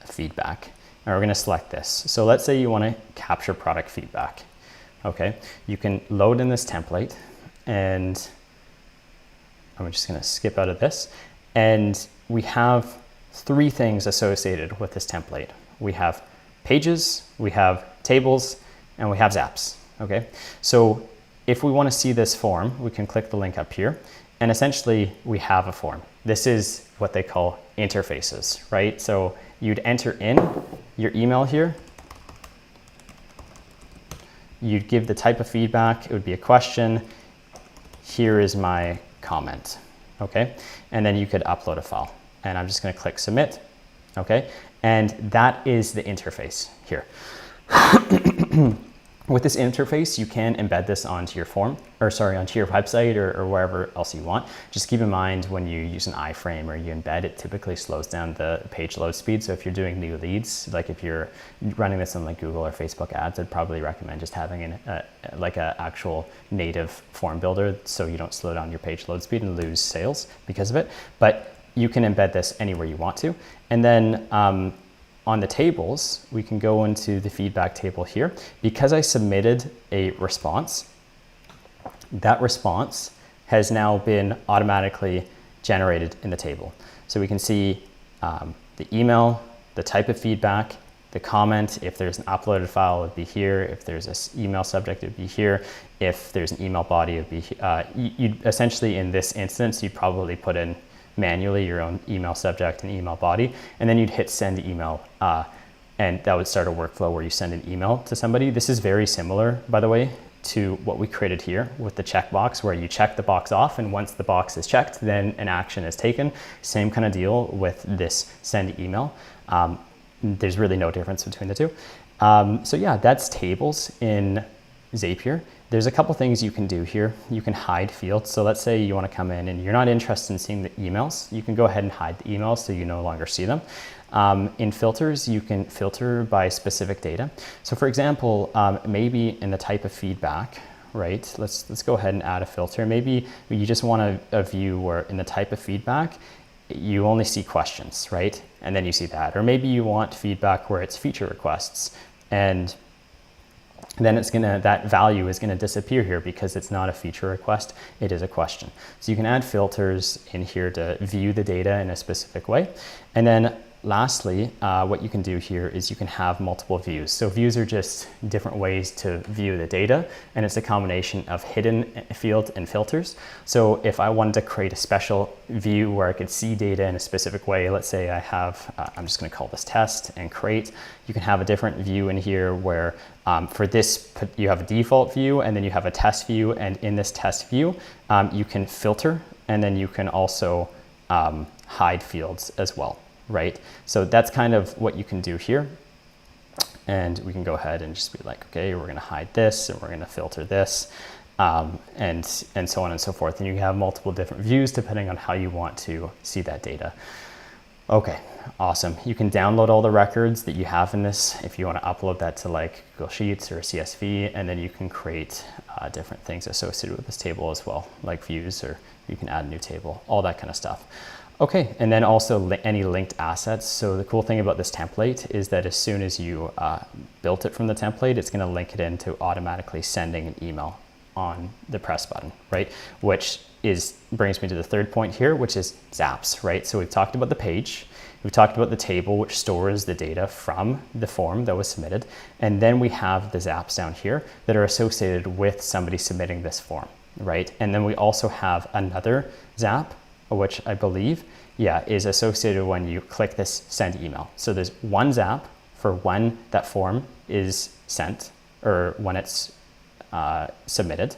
feedback, and we're going to select this. So let's say you want to capture product feedback. Okay, you can load in this template, and I'm just going to skip out of this. And we have 3 things associated with this template. We have pages, we have tables, and we have zaps. Okay, so if we want to see this form, we can click the link up here, and essentially we have a form. This is what they call interfaces, right? So you'd enter in your email here. You'd give the type of feedback. It would be a question. Here is my comment, okay? And then you could upload a file. And I'm just going to click submit, okay? And that is the interface here. With this interface, you can embed this onto your form, or sorry, onto your website or wherever else you want. Just keep in mind when you use an iframe or you embed, it typically slows down the page load speed. So if you're doing new leads, like if you're running this on like Google or Facebook ads, I'd probably recommend just having like an actual native form builder so you don't slow down your page load speed and lose sales because of it. But you can embed this anywhere you want to. And then on the tables, we can go into the feedback table here. Because I submitted a response, that response has now been automatically generated in the table. So we can see the email, the type of feedback, the comment. If there's an uploaded file, it would be here. If there's an email subject, it would be here. If there's an email body, it would be you'd essentially, in this instance, you'd probably put in manually your own email subject and email body, and then you'd hit send email, and that would start a workflow where you send an email to somebody. This is very similar, by the way, to what we created here with the checkbox, where you check the box off, and once the box is checked, then an action is taken. Same kind of deal with this send email. There's really no difference between the two. So yeah, that's tables in Zapier, there's a couple things you can do here. You can hide fields. So let's say you want to come in and you're not interested in seeing the emails. You can go ahead and hide the emails so you no longer see them. In filters, you can filter by specific data. So for example, maybe in the type of feedback, right? Let's go ahead and add a filter. Maybe you just want a view where in the type of feedback, you only see questions, right? And then you see that. Or maybe you want feedback where it's feature requests, and then that value is gonna disappear here because it's not a feature request, it is a question. So you can add filters in here to view the data in a specific way. And then lastly, what you can do here is you can have multiple views. So views are just different ways to view the data, and it's a combination of hidden fields and filters. So if I wanted to create a special view where I could see data in a specific way, let's say I have, I'm just gonna call this test and create, you can have a different view in here where for this, you have a default view and then you have a test view, and in this test view, you can filter, and then you can also hide fields as well. Right? So that's kind of what you can do here. And we can go ahead and just be like, okay, we're gonna hide this and we're gonna filter this, and so on and so forth. And you have multiple different views depending on how you want to see that data. Okay, awesome. You can download all the records that you have in this if you want to upload that to like Google Sheets or CSV, and then you can create different things associated with this table as well, like views, or you can add a new table, all that kind of stuff. Okay, and then also any linked assets. So the cool thing about this template is that as soon as you built it from the template, it's gonna link it into automatically sending an email on the press button, right? Which brings me to the third point here, which is Zaps, right? So we've talked about the page, we've talked about the table, which stores the data from the form that was submitted, and then we have the Zaps down here that are associated with somebody submitting this form, right? And then we also have another Zap, which I believe, is associated when you click this send email. So there's one Zap for when that form is sent, or when it's submitted,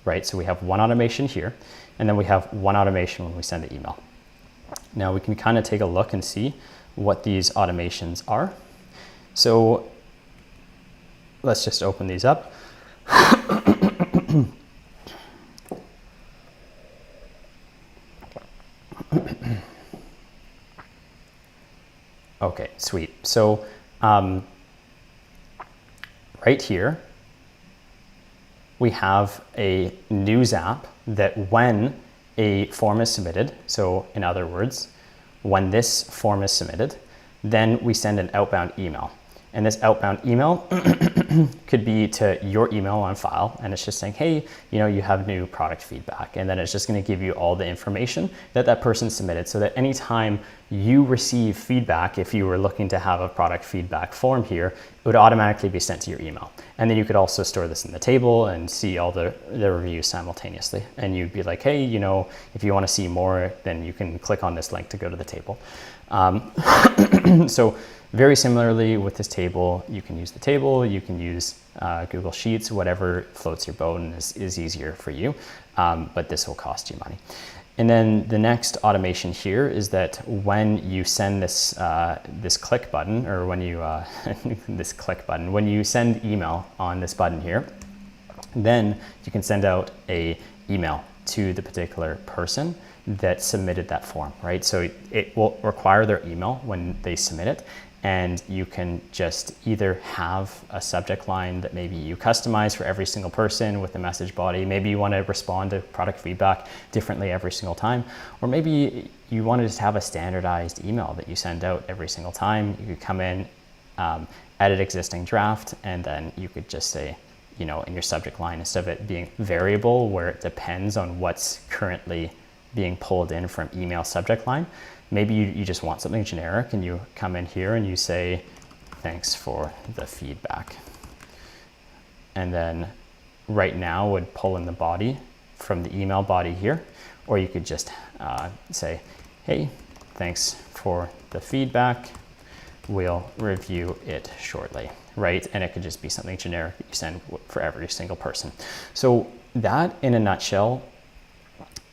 right? So we have one automation here, and then we have one automation when we send the email. Now we can kind of take a look and see what these automations are. So let's just open these up. Okay, sweet. So right here, we have a new Zap that when a form is submitted, so in other words, when this form is submitted, then we send an outbound email. And this outbound email could be to your email on file, and it's just saying, hey, you have new product feedback. And then it's just gonna give you all the information that that person submitted, so that anytime you receive feedback, if you were looking to have a product feedback form here, it would automatically be sent to your email. And then you could also store this in the table and see all the reviews simultaneously. And you'd be like, hey, if you wanna see more, then you can click on this link to go to the table. So very similarly with this table, you can use the table, you can use Google Sheets, whatever floats your boat and is easier for you, but this will cost you money. And then the next automation here is that when you send this this click button, or when you when you send email on this button here, then you can send out a email to the particular person that submitted that form, right? So it will require their email when they submit it, and you can just either have a subject line that maybe you customize for every single person with a message body. Maybe you want to respond to product feedback differently every single time, or maybe you want to just have a standardized email that you send out every single time. You could come in, edit existing draft, and then you could just say, in your subject line, instead of it being variable where it depends on what's currently being pulled in from email subject line, maybe you just want something generic, and you come in here and you say, thanks for the feedback. And then right now would pull in the body from the email body here, or you could just say, hey, thanks for the feedback. We'll review it shortly, right? And it could just be something generic that you send for every single person. So that in a nutshell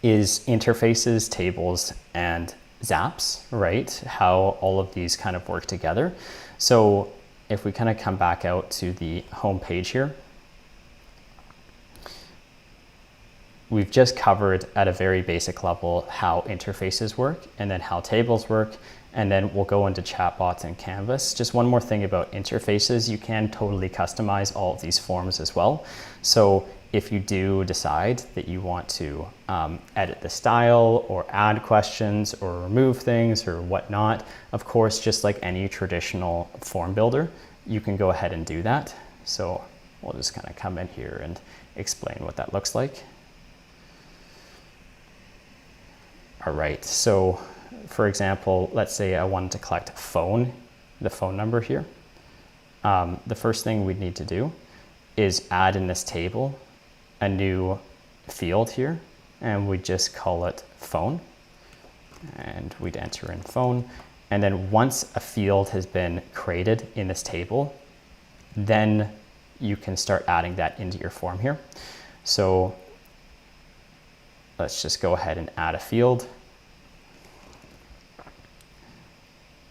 is interfaces, tables, and Zaps, right? How all of these kind of work together. So if we kind of come back out to the home page here, we've just covered at a very basic level how interfaces work and then how tables work. And then we'll go into chatbots and Canvas. Just one more thing about interfaces, you can totally customize all of these forms as well. So if you do decide that you want to edit the style or add questions or remove things or whatnot, of course, just like any traditional form builder, you can go ahead and do that. So we'll just kind of come in here and explain what that looks like. All right, so for example, let's say I wanted to collect the phone number here. The first thing we'd need to do is add in this table a new field here, and we just call it phone, and we'd enter in phone. And then once a field has been created in this table, then you can start adding that into your form here. So let's just go ahead and add a field.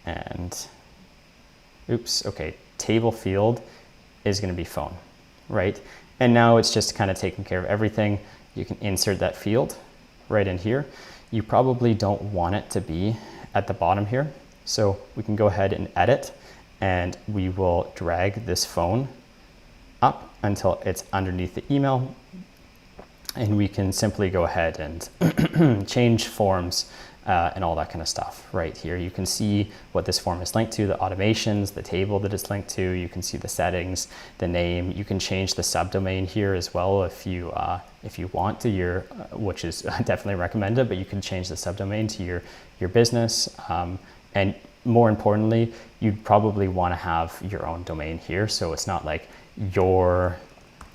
And oops, okay, table field is going to be phone, right? And now it's just kind of taking care of everything. You can insert that field right in here. You probably don't want it to be at the bottom here. So we can go ahead and edit, and we will drag this phone up until it's underneath the email. And we can simply go ahead and change forms and all that kind of stuff right here. You can see what this form is linked to, the automations, the table that it's linked to. You can see the settings, the name. You can change the subdomain here as well if you want to, which is definitely recommended, but you can change the subdomain to your business. And more importantly, you'd probably want to have your own domain here. So it's not like your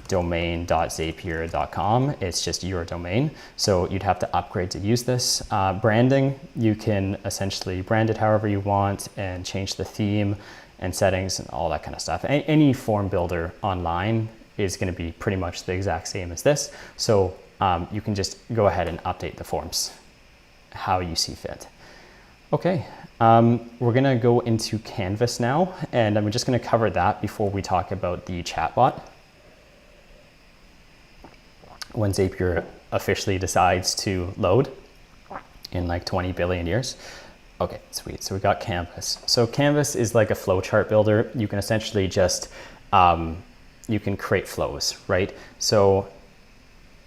domain.zapier.com, it's just your domain. So you'd have to upgrade to use this. Branding, you can essentially brand it however you want and change the theme and settings and all that kind of stuff. Any form builder online is going to be pretty much the exact same as this. So you can just go ahead and update the forms how you see fit. Okay, we're going to go into Canvas now, and I'm just going to cover that before we talk about the chatbot. When Zapier officially decides to load in like 20 billion years. Okay, sweet. So we got Canvas. So Canvas is like a flowchart builder. You can essentially just, you can create flows, right? So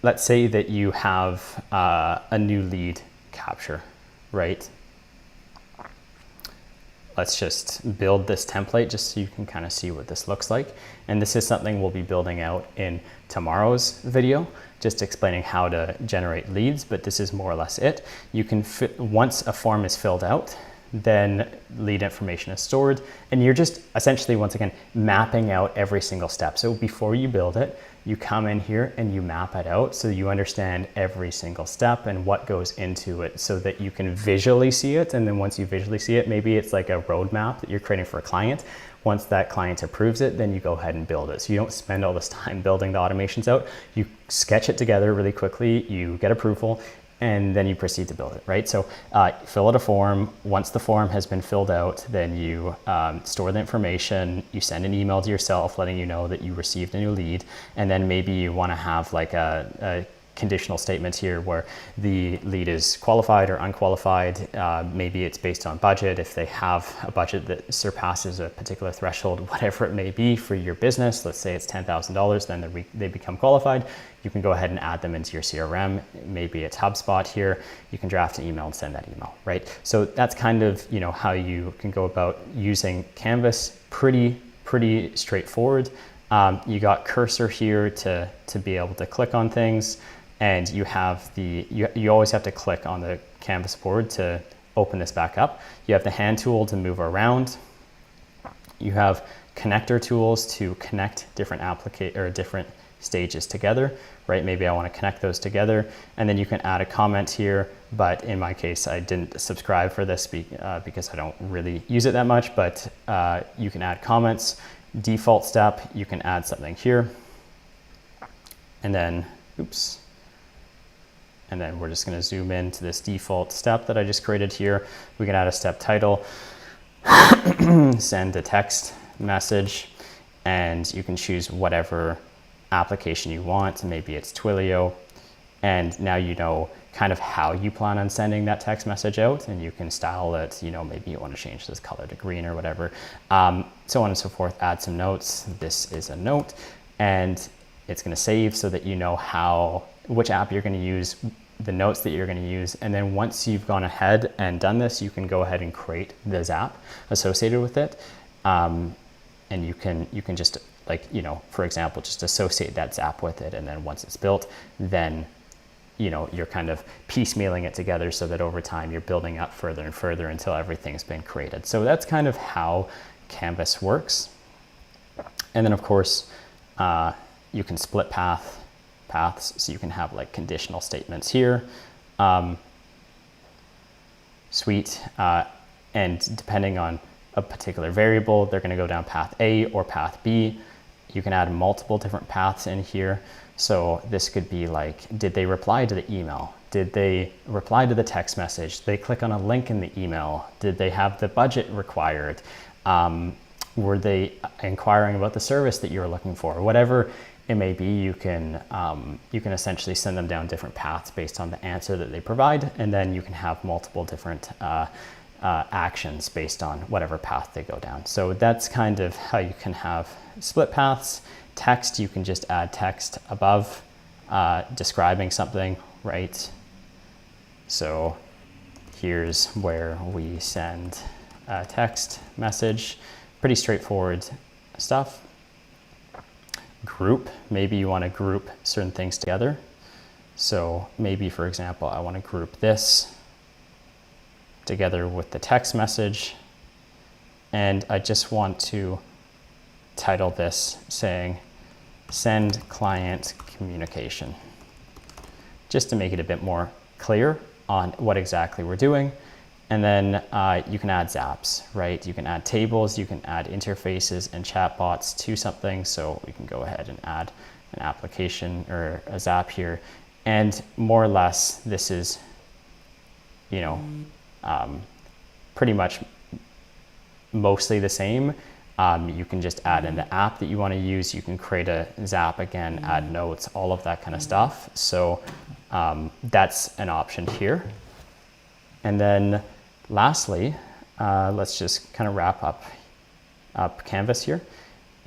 let's say that you have a new lead capture, right? Let's just build this template just so you can kind of see what this looks like. And this is something we'll be building out in tomorrow's video, just explaining how to generate leads, but this is more or less it. You can once a form is filled out, then lead information is stored, and you're just essentially, once again, mapping out every single step. So before you build it, you come in here and you map it out so you understand every single step and what goes into it so that you can visually see it. And then once you visually see it, maybe it's like a roadmap that you're creating for a client. Once that client approves it, then you go ahead and build it. So you don't spend all this time building the automations out. You sketch it together really quickly, you get approval, and then you proceed to build it, right? So fill out a form. Once the form has been filled out, then you store the information, you send an email to yourself letting you know that you received a new lead, and then maybe you wanna have like a conditional statement here where the lead is qualified or unqualified. Maybe it's based on budget. If they have a budget that surpasses a particular threshold, whatever it may be for your business, let's say it's $10,000, then they become qualified. You can go ahead and add them into your CRM. Maybe it's HubSpot here. You can draft an email and send that email, right? So that's kind of, you know, how you can go about using Canvas. Pretty straightforward. You got cursor here to be able to click on things. And you have you always have to click on the canvas board to open this back up. You have the hand tool to move around. You have connector tools to connect different different stages together, right? Maybe I want to connect those together, and then you can add a comment here. But in my case, I didn't subscribe for this because I don't really use it that much. But you can add comments. Default step, you can add something here, and then oops. And then we're just going to zoom into this default step that I just created here. We can add a step title, send a text message, and you can choose whatever application you want. Maybe it's Twilio, And now you know kind of how you plan on sending that text message out, and you can style it, you know, maybe you want to change this color to green or whatever, so on and so forth. Add some notes. This is a note, and it's going to save so that you know which app you're going to use, the notes that you're going to use. And then once you've gone ahead and done this, you can go ahead and create the Zap associated with it. And you can just, like, you know, for example, just associate that Zap with it. And then once it's built, then, you know, you're kind of piecemealing it together so that over time you're building up further and further until everything's been created. So that's kind of how Canvas works. And then of course, you can split paths, so you can have like conditional statements here. Sweet. And depending on a particular variable, they're going to go down path A or path B. You can add multiple different paths in here. So this could be like, did they reply to the email? Did they reply to the text message? Did they click on a link in the email? Did they have the budget required? Were they inquiring about the service that you're looking for? Whatever it may be, you can essentially send them down different paths based on the answer that they provide, and then you can have multiple different actions based on whatever path they go down. So that's kind of how you can have split paths. Text, you can just add text above describing something, right? So here's where we send a text message. Pretty straightforward stuff. Group, maybe you want to group certain things together. So maybe, for example, I want to group this together with the text message, and I just want to title this saying send client communication, just to make it a bit more clear on what exactly we're doing. And then you can add zaps, right? You can add tables, you can add interfaces and chatbots to something. So we can go ahead and add an application or a zap here. And more or less, this is, you know, pretty much mostly the same. You can just add in the app that you want to use. You can create a zap again, add notes, all of that kind of stuff. So that's an option here. And then lastly, let's just kind of wrap up Canvas here.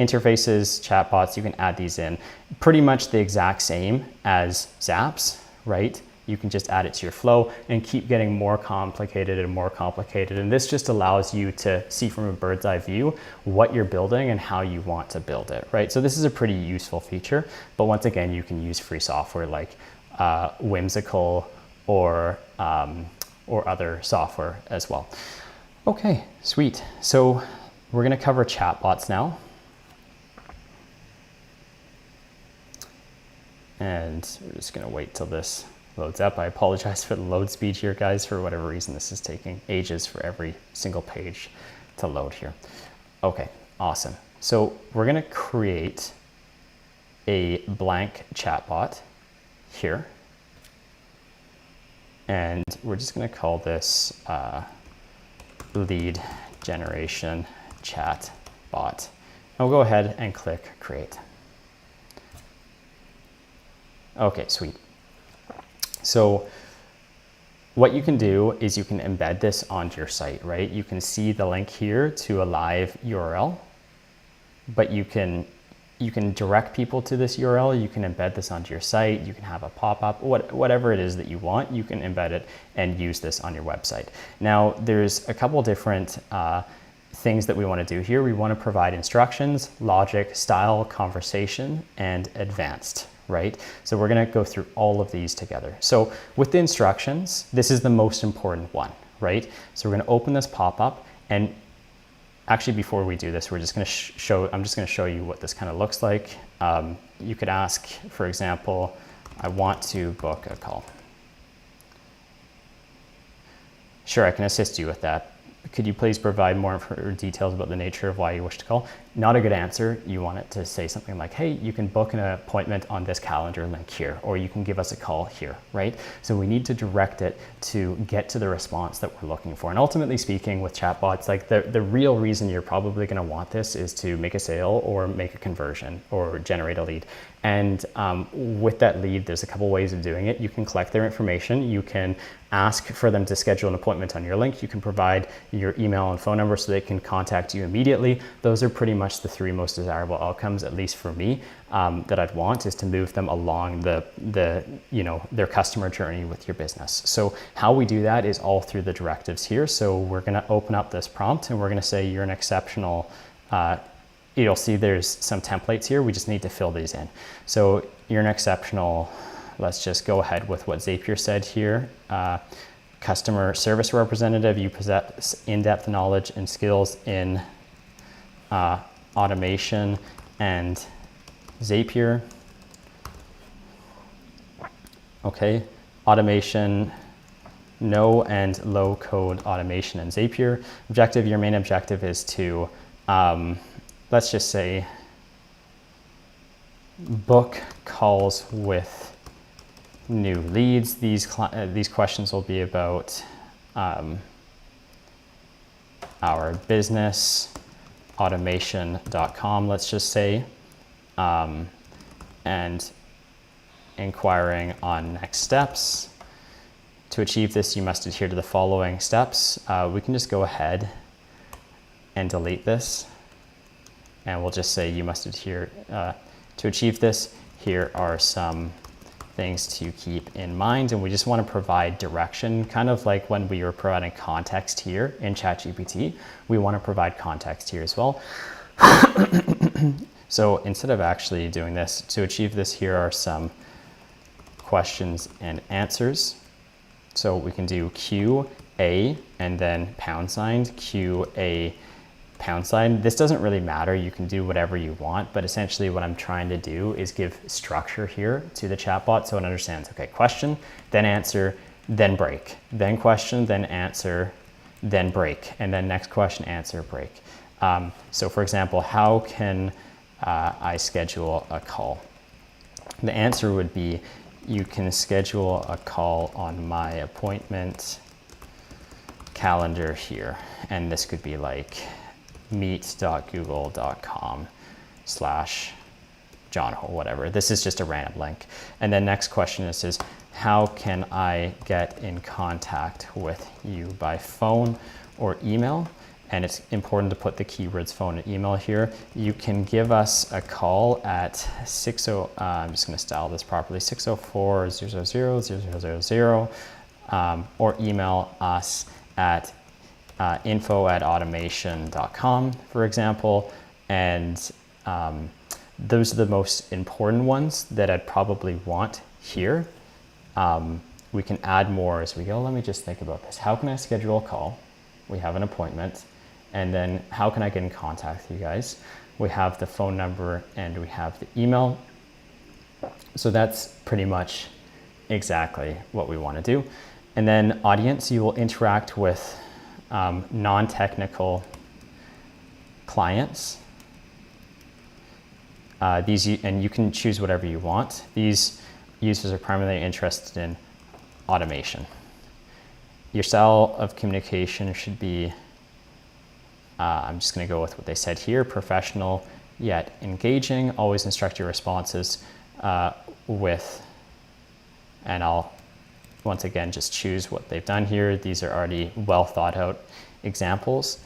Interfaces, chatbots, you can add these in. Pretty much the exact same as zaps, right? You can just add it to your flow and keep getting more complicated and more complicated. And this just allows you to see from a bird's eye view what you're building and how you want to build it, right? So this is a pretty useful feature, but once again, you can use free software like Whimsical or other software as well. Okay, sweet. So we're gonna cover chatbots now. And we're just gonna wait till this loads up. I apologize for the load speed here, guys. For whatever reason, this is taking ages for every single page to load here. Okay, awesome. So we're gonna create a blank chatbot here. And we're just gonna call this lead generation chat bot. And we'll go ahead and click create. Okay, sweet. So what you can do is you can embed this onto your site, right? You can see the link here to a live URL, but you can direct people to this URL. You can embed this onto your site. You can have a pop-up, whatever it is that you want, you can embed it and use this on your website. Now, there's a couple different things that we want to do here. We want to provide instructions, logic, style, conversation, and advanced, right? So we're going to go through all of these together. So with the instructions, this is the most important one, right? So we're going to open this pop-up, and actually, before we do this, we're just going to I'm just going to show you what this kind of looks like. You could ask, for example, I want to book a call. Sure, I can assist you with that. Could you please provide more details about the nature of why you wish to call? not a good answer. You want it to say something like, hey, you can book an appointment on this calendar link here, or you can give us a call here, right? So we need to direct it to get to the response that we're looking for. And ultimately speaking, with chatbots, like the real reason you're probably going to want this is to make a sale or make a conversion or generate a lead. And with that lead, there's a couple ways of doing it. You can collect their information. You can ask for them to schedule an appointment on your link. You can provide your email and phone number so they can contact you immediately. Those are pretty much the three most desirable outcomes, at least for me, that I'd want, is to move them along their customer journey with your business. So how we do that is all through the directives here. So we're going to open up this prompt and we're going to say you're an exceptional. You'll see there's some templates here. We just need to fill these in. So you're an exceptional, let's just go ahead with what Zapier said here. Customer service representative, you possess in-depth knowledge and skills in automation and Zapier. Okay, automation, no and low code automation and Zapier. Objective, your main objective is to, let's just say, book calls with new leads. These questions will be about our business, automation.com, let's just say, and inquiring on next steps. To achieve this, you must adhere to the following steps. We can just go ahead and delete this, and we'll just say you must adhere to achieve this. Here are some things to keep in mind, and we just want to provide direction, kind of like when we were providing context here in ChatGPT. We want to provide context here as well. So instead of actually doing this, to achieve this, here are some questions and answers. So we can do QA and then # QA #. This doesn't really matter. You can do whatever you want, but essentially what I'm trying to do is give structure here to the chatbot so it understands, okay, question, then answer, then break, then question, then answer, then break, and then next question, answer, break. So for example, how can I schedule a call? The answer would be, you can schedule a call on my appointment calendar here. And this could be like meet.google.com/John or whatever. This is just a random link. And then next question is how can I get in contact with you by phone or email? And it's important to put the keywords phone and email here. You can give us a call at I'm just gonna style this properly, 604-000-0000, or email us at info@automation.com, for example. And those are the most important ones that I'd probably want here. We can add more as we go. Let me just think about this. How can I schedule a call? We have an appointment. And then how can I get in contact with you guys? We have the phone number and we have the email. So that's pretty much exactly what we want to do. And then audience, you will interact with non-technical clients. And you can choose whatever you want. These users are primarily interested in automation. Your style of communication should be, I'm just going to go with what they said here, professional yet engaging. Always instruct your responses and I'll once again just choose what they've done here. These are already well thought out examples.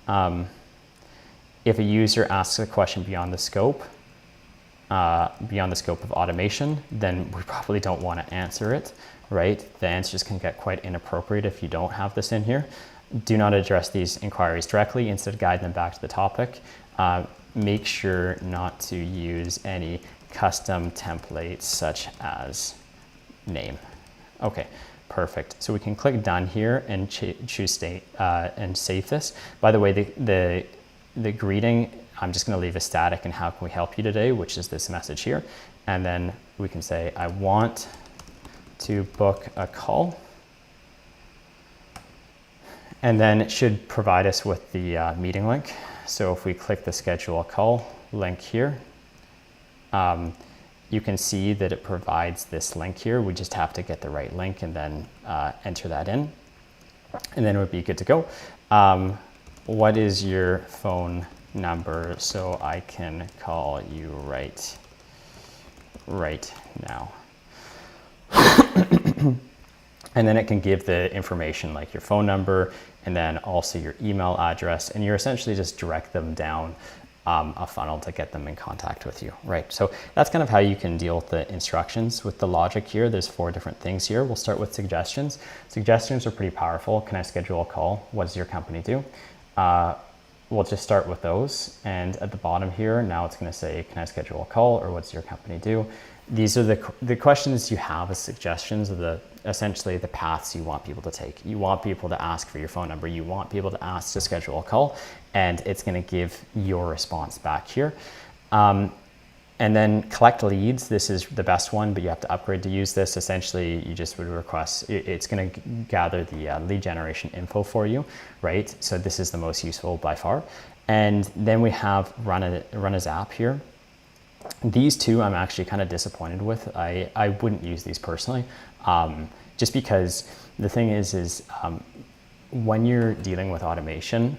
If a user asks a question beyond the scope of automation, then we probably don't want to answer it, right? The answers can get quite inappropriate if you don't have this in here. Do not address these inquiries directly, instead guide them back to the topic. Make sure not to use any custom templates such as name. Okay, perfect. So we can click done here and choose state and save this. By the way, the greeting, I'm just going to leave a static and how can we help you today, which is this message here. And then we can say, I want to book a call. And then it should provide us with the meeting link. So if we click the schedule a call link here, you can see that it provides this link here. We just have to get the right link and then enter that in, and then it would be good to go. What is your phone number so I can call you right now? And then it can give the information like your phone number and then also your email address, and you're essentially just direct them down a funnel to get them in contact with you, right? So that's kind of how you can deal with the instructions. With the logic here, there's 4 different things here. We'll start with suggestions. Suggestions are pretty powerful. Can I schedule a call? What does your company do? We'll just start with those. And at the bottom here, now it's going to say, can I schedule a call, or what's your company do? These are the questions you have as suggestions of essentially the paths you want people to take. You want people to ask for your phone number. You want people to ask to schedule a call, and it's going to give your response back here. And then collect leads. This is the best one, but you have to upgrade to use this. Essentially, you just would request, it's going to gather the lead generation info for you, right? So this is the most useful by far. And then we have run a Zap here. These two I'm actually kind of disappointed with. I wouldn't use these personally, just because the thing is when you're dealing with automation,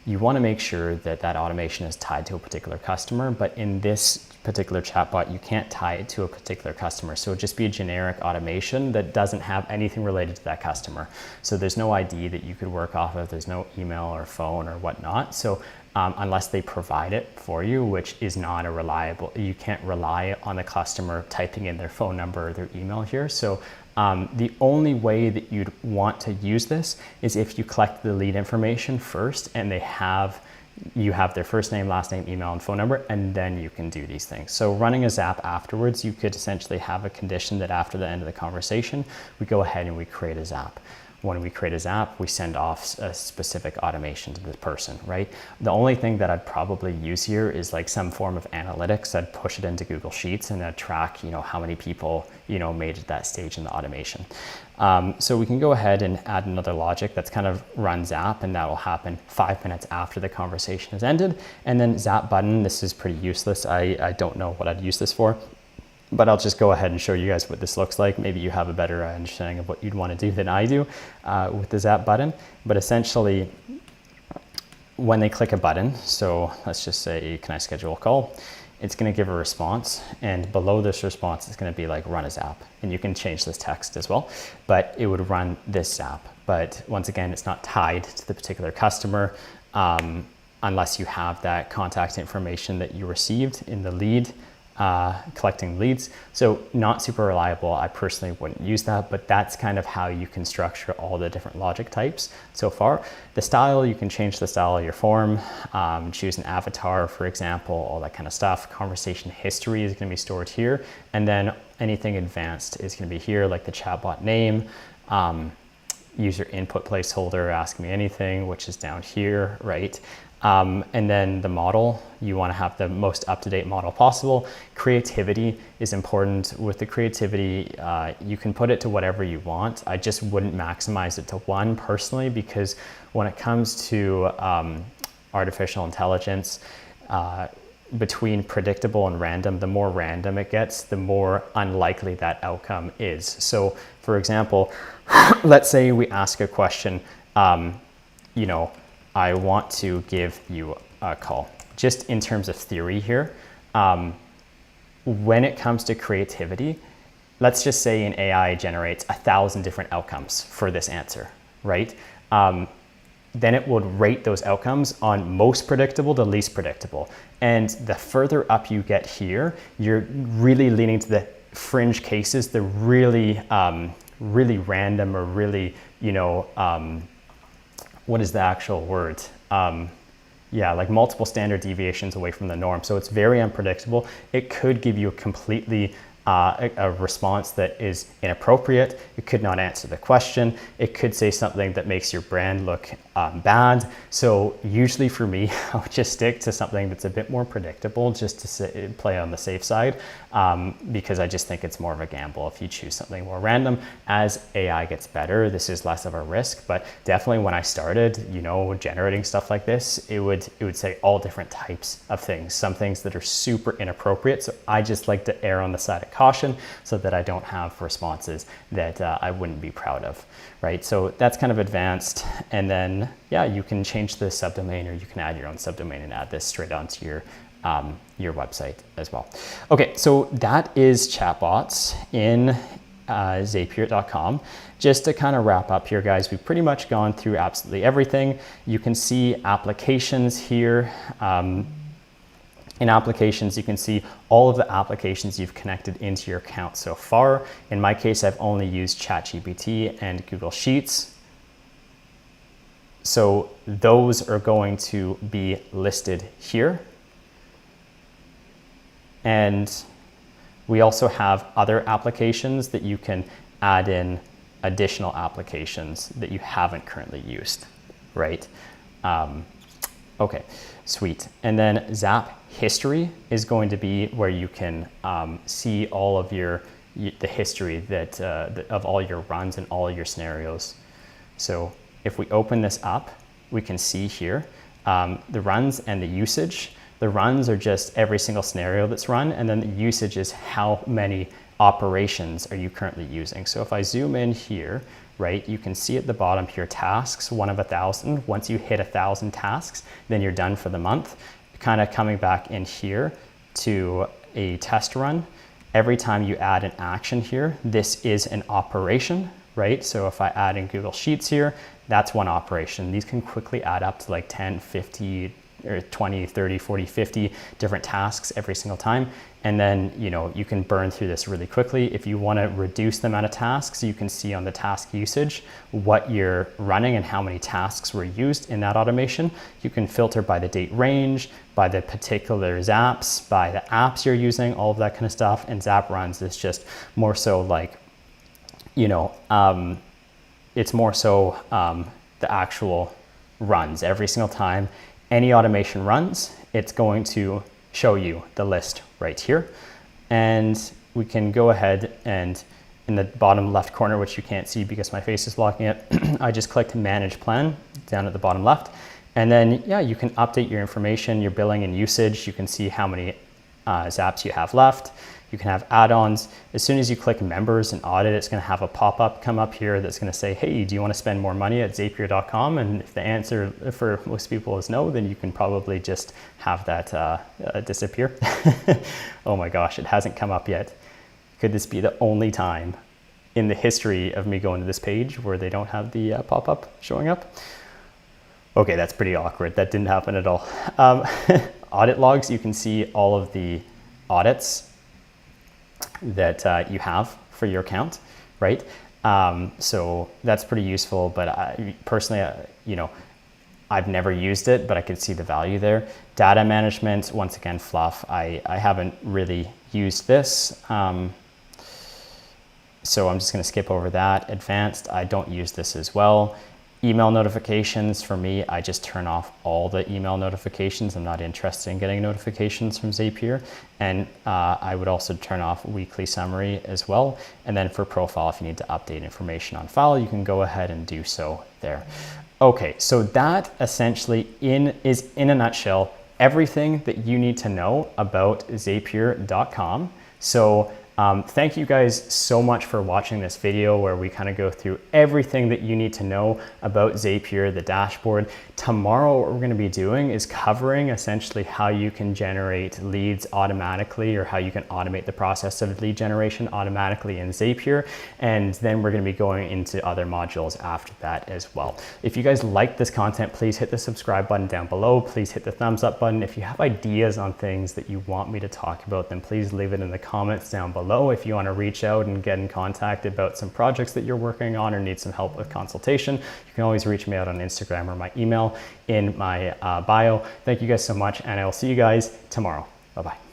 you want to make sure that that automation is tied to a particular customer, but in this particular chatbot, you can't tie it to a particular customer. So it'd just be a generic automation that doesn't have anything related to that customer. So there's no ID that you could work off of. There's no email or phone or whatnot. So unless they provide it for you, which is not a reliable, you can't rely on the customer typing in their phone number or their email here. So the only way that you'd want to use this is if you collect the lead information first and you have their first name, last name, email, and phone number, and then you can do these things. So running a Zap afterwards, you could essentially have a condition that after the end of the conversation, we go ahead and we create a Zap. When we create a Zap, we send off a specific automation to the person, right? The only thing that I'd probably use here is like some form of analytics. I'd push it into Google Sheets and I'd track, how many people, made it that stage in the automation. So we can go ahead and add another logic that's kind of run Zap, and that will happen 5 minutes after the conversation has ended. And then Zap button, this is pretty useless. I don't know what I'd use this for, but I'll just go ahead and show you guys what this looks like. Maybe you have a better understanding of what you'd want to do than I do with the Zap button. But essentially, when they click a button, so let's just say, can I schedule a call? It's going to give a response, and below this response, it's going to be like run a Zap. And you can change this text as well, but it would run this Zap. But once again, it's not tied to the particular customer unless you have that contact information that you received in the lead, collecting leads. So not super reliable. I personally wouldn't use that, but that's kind of how you can structure all the different logic types so far. The style, you can change the style of your form, choose an avatar, for example, all that kind of stuff. Conversation history is going to be stored here. And then anything advanced is going to be here, like the chatbot name, user input placeholder, ask me anything, which is down here, right? And then the model, you want to have the most up-to-date model possible. Creativity is important. With the creativity, you can put it to whatever you want. I just wouldn't maximize it to 1 personally, because when it comes to artificial intelligence, between predictable and random, the more random it gets, the more unlikely that outcome is. So for example, let's say we ask a question, I want to give you a call. Just in terms of theory here, when it comes to creativity, let's just say an AI generates 1,000 different outcomes for this answer, right? Then it would rate those outcomes on most predictable to least predictable. And the further up you get here, you're really leaning to the fringe cases, the really, really random or really, what is the actual word? Yeah, like multiple standard deviations away from the norm. So it's very unpredictable. It could give you a completely a response that is inappropriate. It could not answer the question. It could say something that makes your brand look bad. So usually for me, I would just stick to something that's a bit more predictable, just to play on the safe side, because I just think it's more of a gamble if you choose something more random. As AI gets better, this is less of a risk, but definitely when I started, you know, generating stuff like this, it would say all different types of things, some things that are super inappropriate. So I just like to err on the side of caution so that I don't have responses that I wouldn't be proud of, right? So that's kind of advanced. And then, yeah, you can change the subdomain, or you can add your own subdomain and add this straight onto your website as well. Okay, so that is chatbots in Zapier.com. Just to kind of wrap up here, guys, we've pretty much gone through absolutely everything. You can see applications here. In applications, you can see all of the applications you've connected into your account so far. In my case, I've only used ChatGPT and Google Sheets. So those are going to be listed here. And we also have other applications that you can add in, additional applications that you haven't currently used, right? Okay, sweet. And then Zap History is going to be where you can see all of the history of all your runs and all your scenarios. So if we open this up, we can see here the runs and the usage. The runs are just every single scenario that's run, and then the usage is how many operations are you currently using. So if I zoom in here, right, you can see at the bottom here, tasks, 1 of 1,000. Once you hit 1,000 tasks, then you're done for the month. Kind of coming back in here to a test run. Every time you add an action here, this is an operation, right? So if I add in Google Sheets here, that's one operation. These can quickly add up to like 10, 50, or 20, 30, 40, 50 different tasks every single time. And then, you know, you can burn through this really quickly. If you want to reduce the amount of tasks, you can see on the task usage what you're running and how many tasks were used in that automation. You can filter by the date range, by the particular zaps, by the apps you're using, all of that kind of stuff. And Zap Runs is just more so like, you know, it's more so the actual runs every single time any automation runs, it's going to show you the list right here. And we can go ahead and in the bottom left corner, which you can't see because my face is blocking it, I just clicked Manage Plan down at the bottom left. And then, yeah, you can update your information, your billing and usage. You can see how many zaps you have left. You can have add-ons. As soon as you click members and audit, it's going to have a pop-up come up here that's going to say, hey, do you want to spend more money at Zapier.com? And if the answer for most people is no, then you can probably just have that disappear. Oh my gosh, it hasn't come up yet. Could this be the only time in the history of me going to this page where they don't have the pop-up showing up? Okay, that's pretty awkward. That didn't happen at all. Audit logs, you can see all of the audits that you have for your account, right? So that's pretty useful, but personally, you know, I've never used it, but I could see the value there. Data management, once again, fluff. I haven't really used this. So I'm just gonna skip over that. Advanced, I don't use this as well. Email notifications, for me, I just turn off all the email notifications. I'm not interested in getting notifications from Zapier. And I would also turn off weekly summary as well. And then for profile, if you need to update information on file, you can go ahead and do so there. Okay, so that essentially is in a nutshell, everything that you need to know about Zapier.com. So thank you guys so much for watching this video where we kind of go through everything that you need to know about Zapier, the dashboard. Tomorrow, what we're going to be doing is covering essentially how you can generate leads automatically, or how you can automate the process of lead generation automatically in Zapier. And then we're going to be going into other modules after that as well. If you guys like this content, please hit the subscribe button down below. Please hit the thumbs up button. If you have ideas on things that you want me to talk about, then please leave it in the comments down below. If you want to reach out and get in contact about some projects that you're working on or need some help with consultation, you can always reach me out on Instagram or my email in my bio. Thank you guys so much, and I'll see you guys tomorrow. Bye-bye.